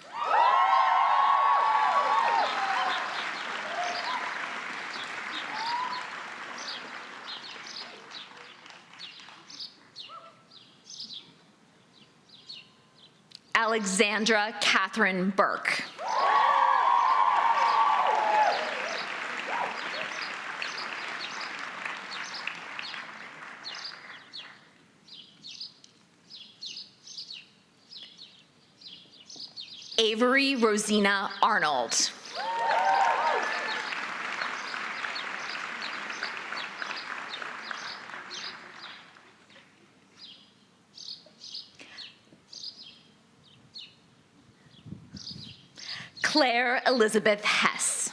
Alexandra Catherine Burke. Avery Rosina Arnold. Claire Elizabeth Hess.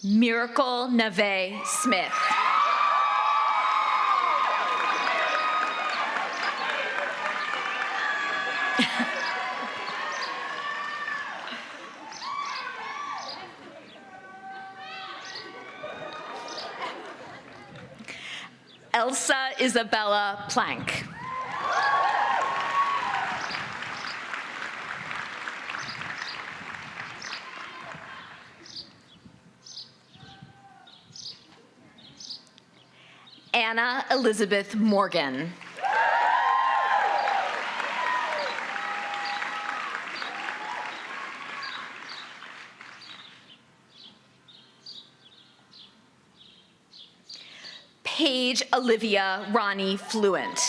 Miracle Neve Smith. Elsa Isabella Plank. Anna Elizabeth Morgan. Paige Olivia Ronnie Fluent.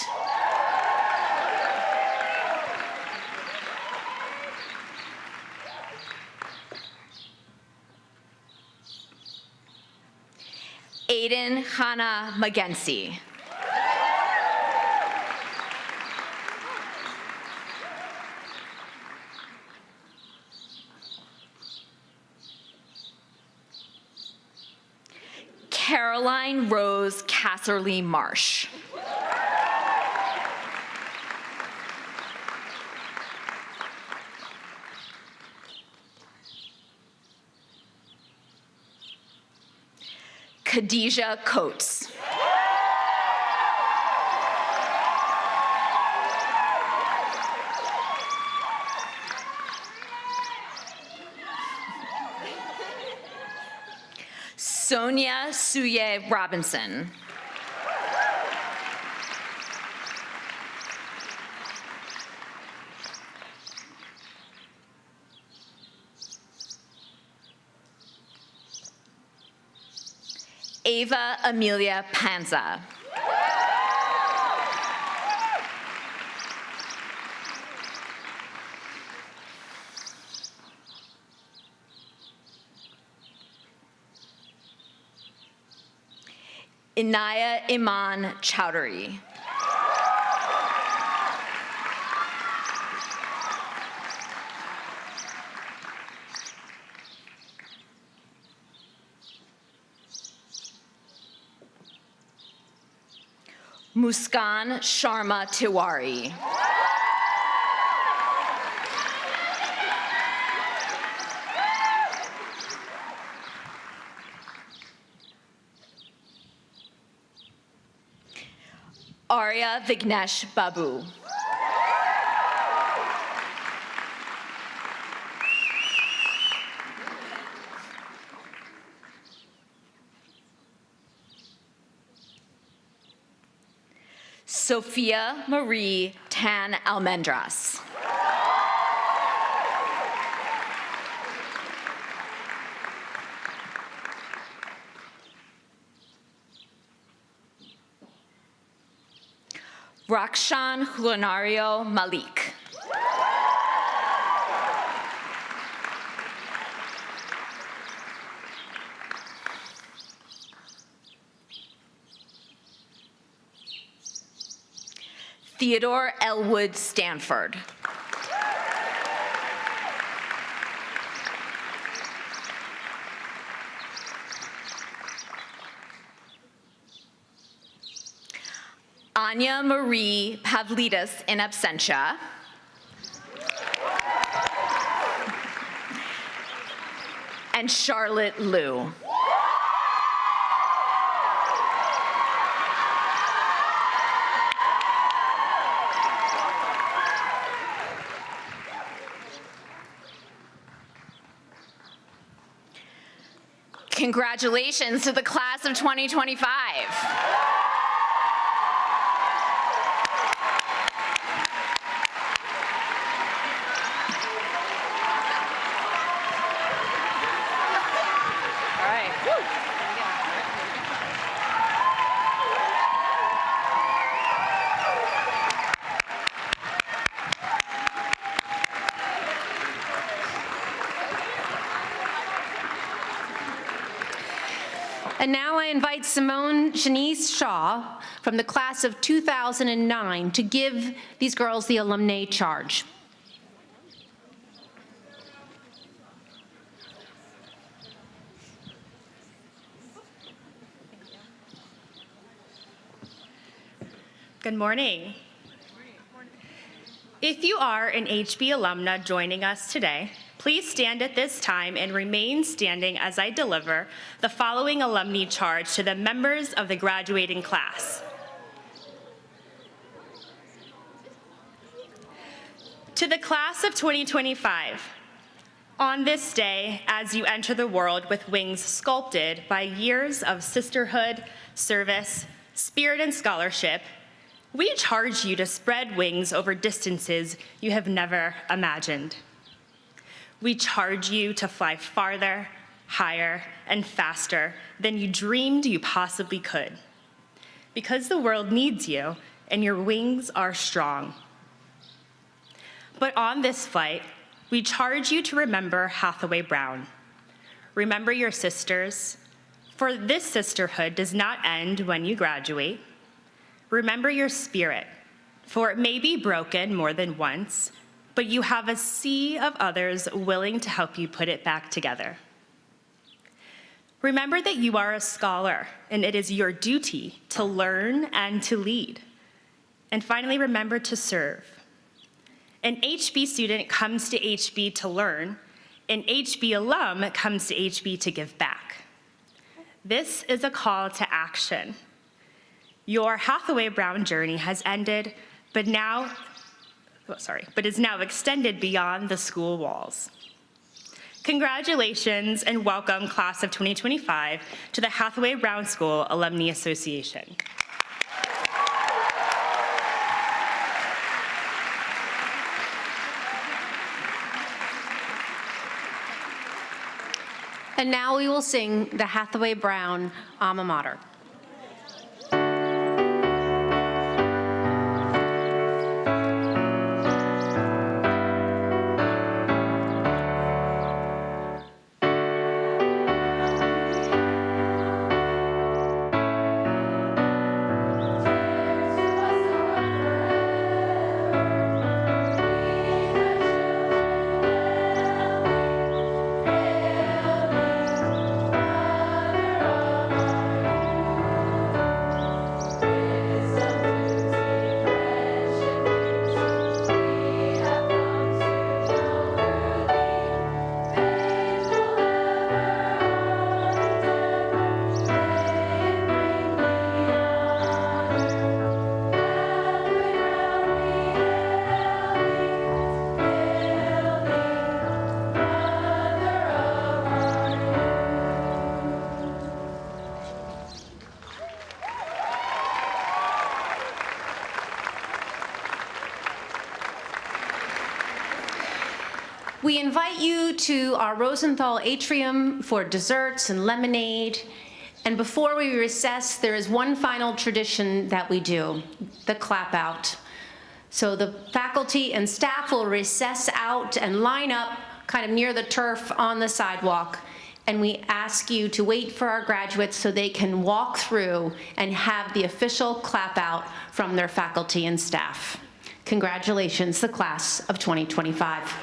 Aiden Hannah Magensi. Caroline Rose Casserly Marsh. Khadijah Coates. Sonia Suye Robinson. Ava Amelia Panza. Inaya Iman Chowdhury. Muskan Sharma Tiwari. Arya Vignesh Babu. Sophia Marie Tan Almendras. Rakshan Julinario Malik. Theodore Elwood Stanford. Anya Marie Pavlidis in absentia. And Charlotte Liu. Congratulations to the class of 2025. And now I invite Simone Shanice Shaw from the class of 2009 to give these girls the alumnae charge. Good morning. If you are an HB alumna joining us today, please stand at this time and remain standing as I deliver the following alumni charge to the members of the graduating class. To the class of 2025, on this day, as you enter the world with wings sculpted by years of sisterhood, service, spirit, and scholarship, we charge you to spread wings over distances you have never imagined. We charge you to fly farther, higher, and faster than you dreamed you possibly could. Because the world needs you and your wings are strong. But on this flight, we charge you to remember Hathaway Brown. Remember your sisters, for this sisterhood does not end when you graduate. Remember your spirit, for it may be broken more than once, but you have a sea of others willing to help you put it back together. Remember that you are a scholar, and it is your duty to learn and to lead. And finally, remember to serve. An HB student comes to HB to learn. An HB alum comes to HB to give back. This is a call to action. Your Hathaway Brown journey has ended, but is now extended beyond the school walls. Congratulations and welcome, class of 2025, to the Hathaway Brown School Alumni Association. And now we will sing the Hathaway Brown alma mater. We invite you to our Rosenthal atrium for desserts and lemonade. And before we recess, there is one final tradition that we do, the clap out. So the faculty and staff will recess out and line up kind of near the turf on the sidewalk. And we ask you to wait for our graduates so they can walk through and have the official clap out from their faculty and staff. Congratulations, the class of 2025.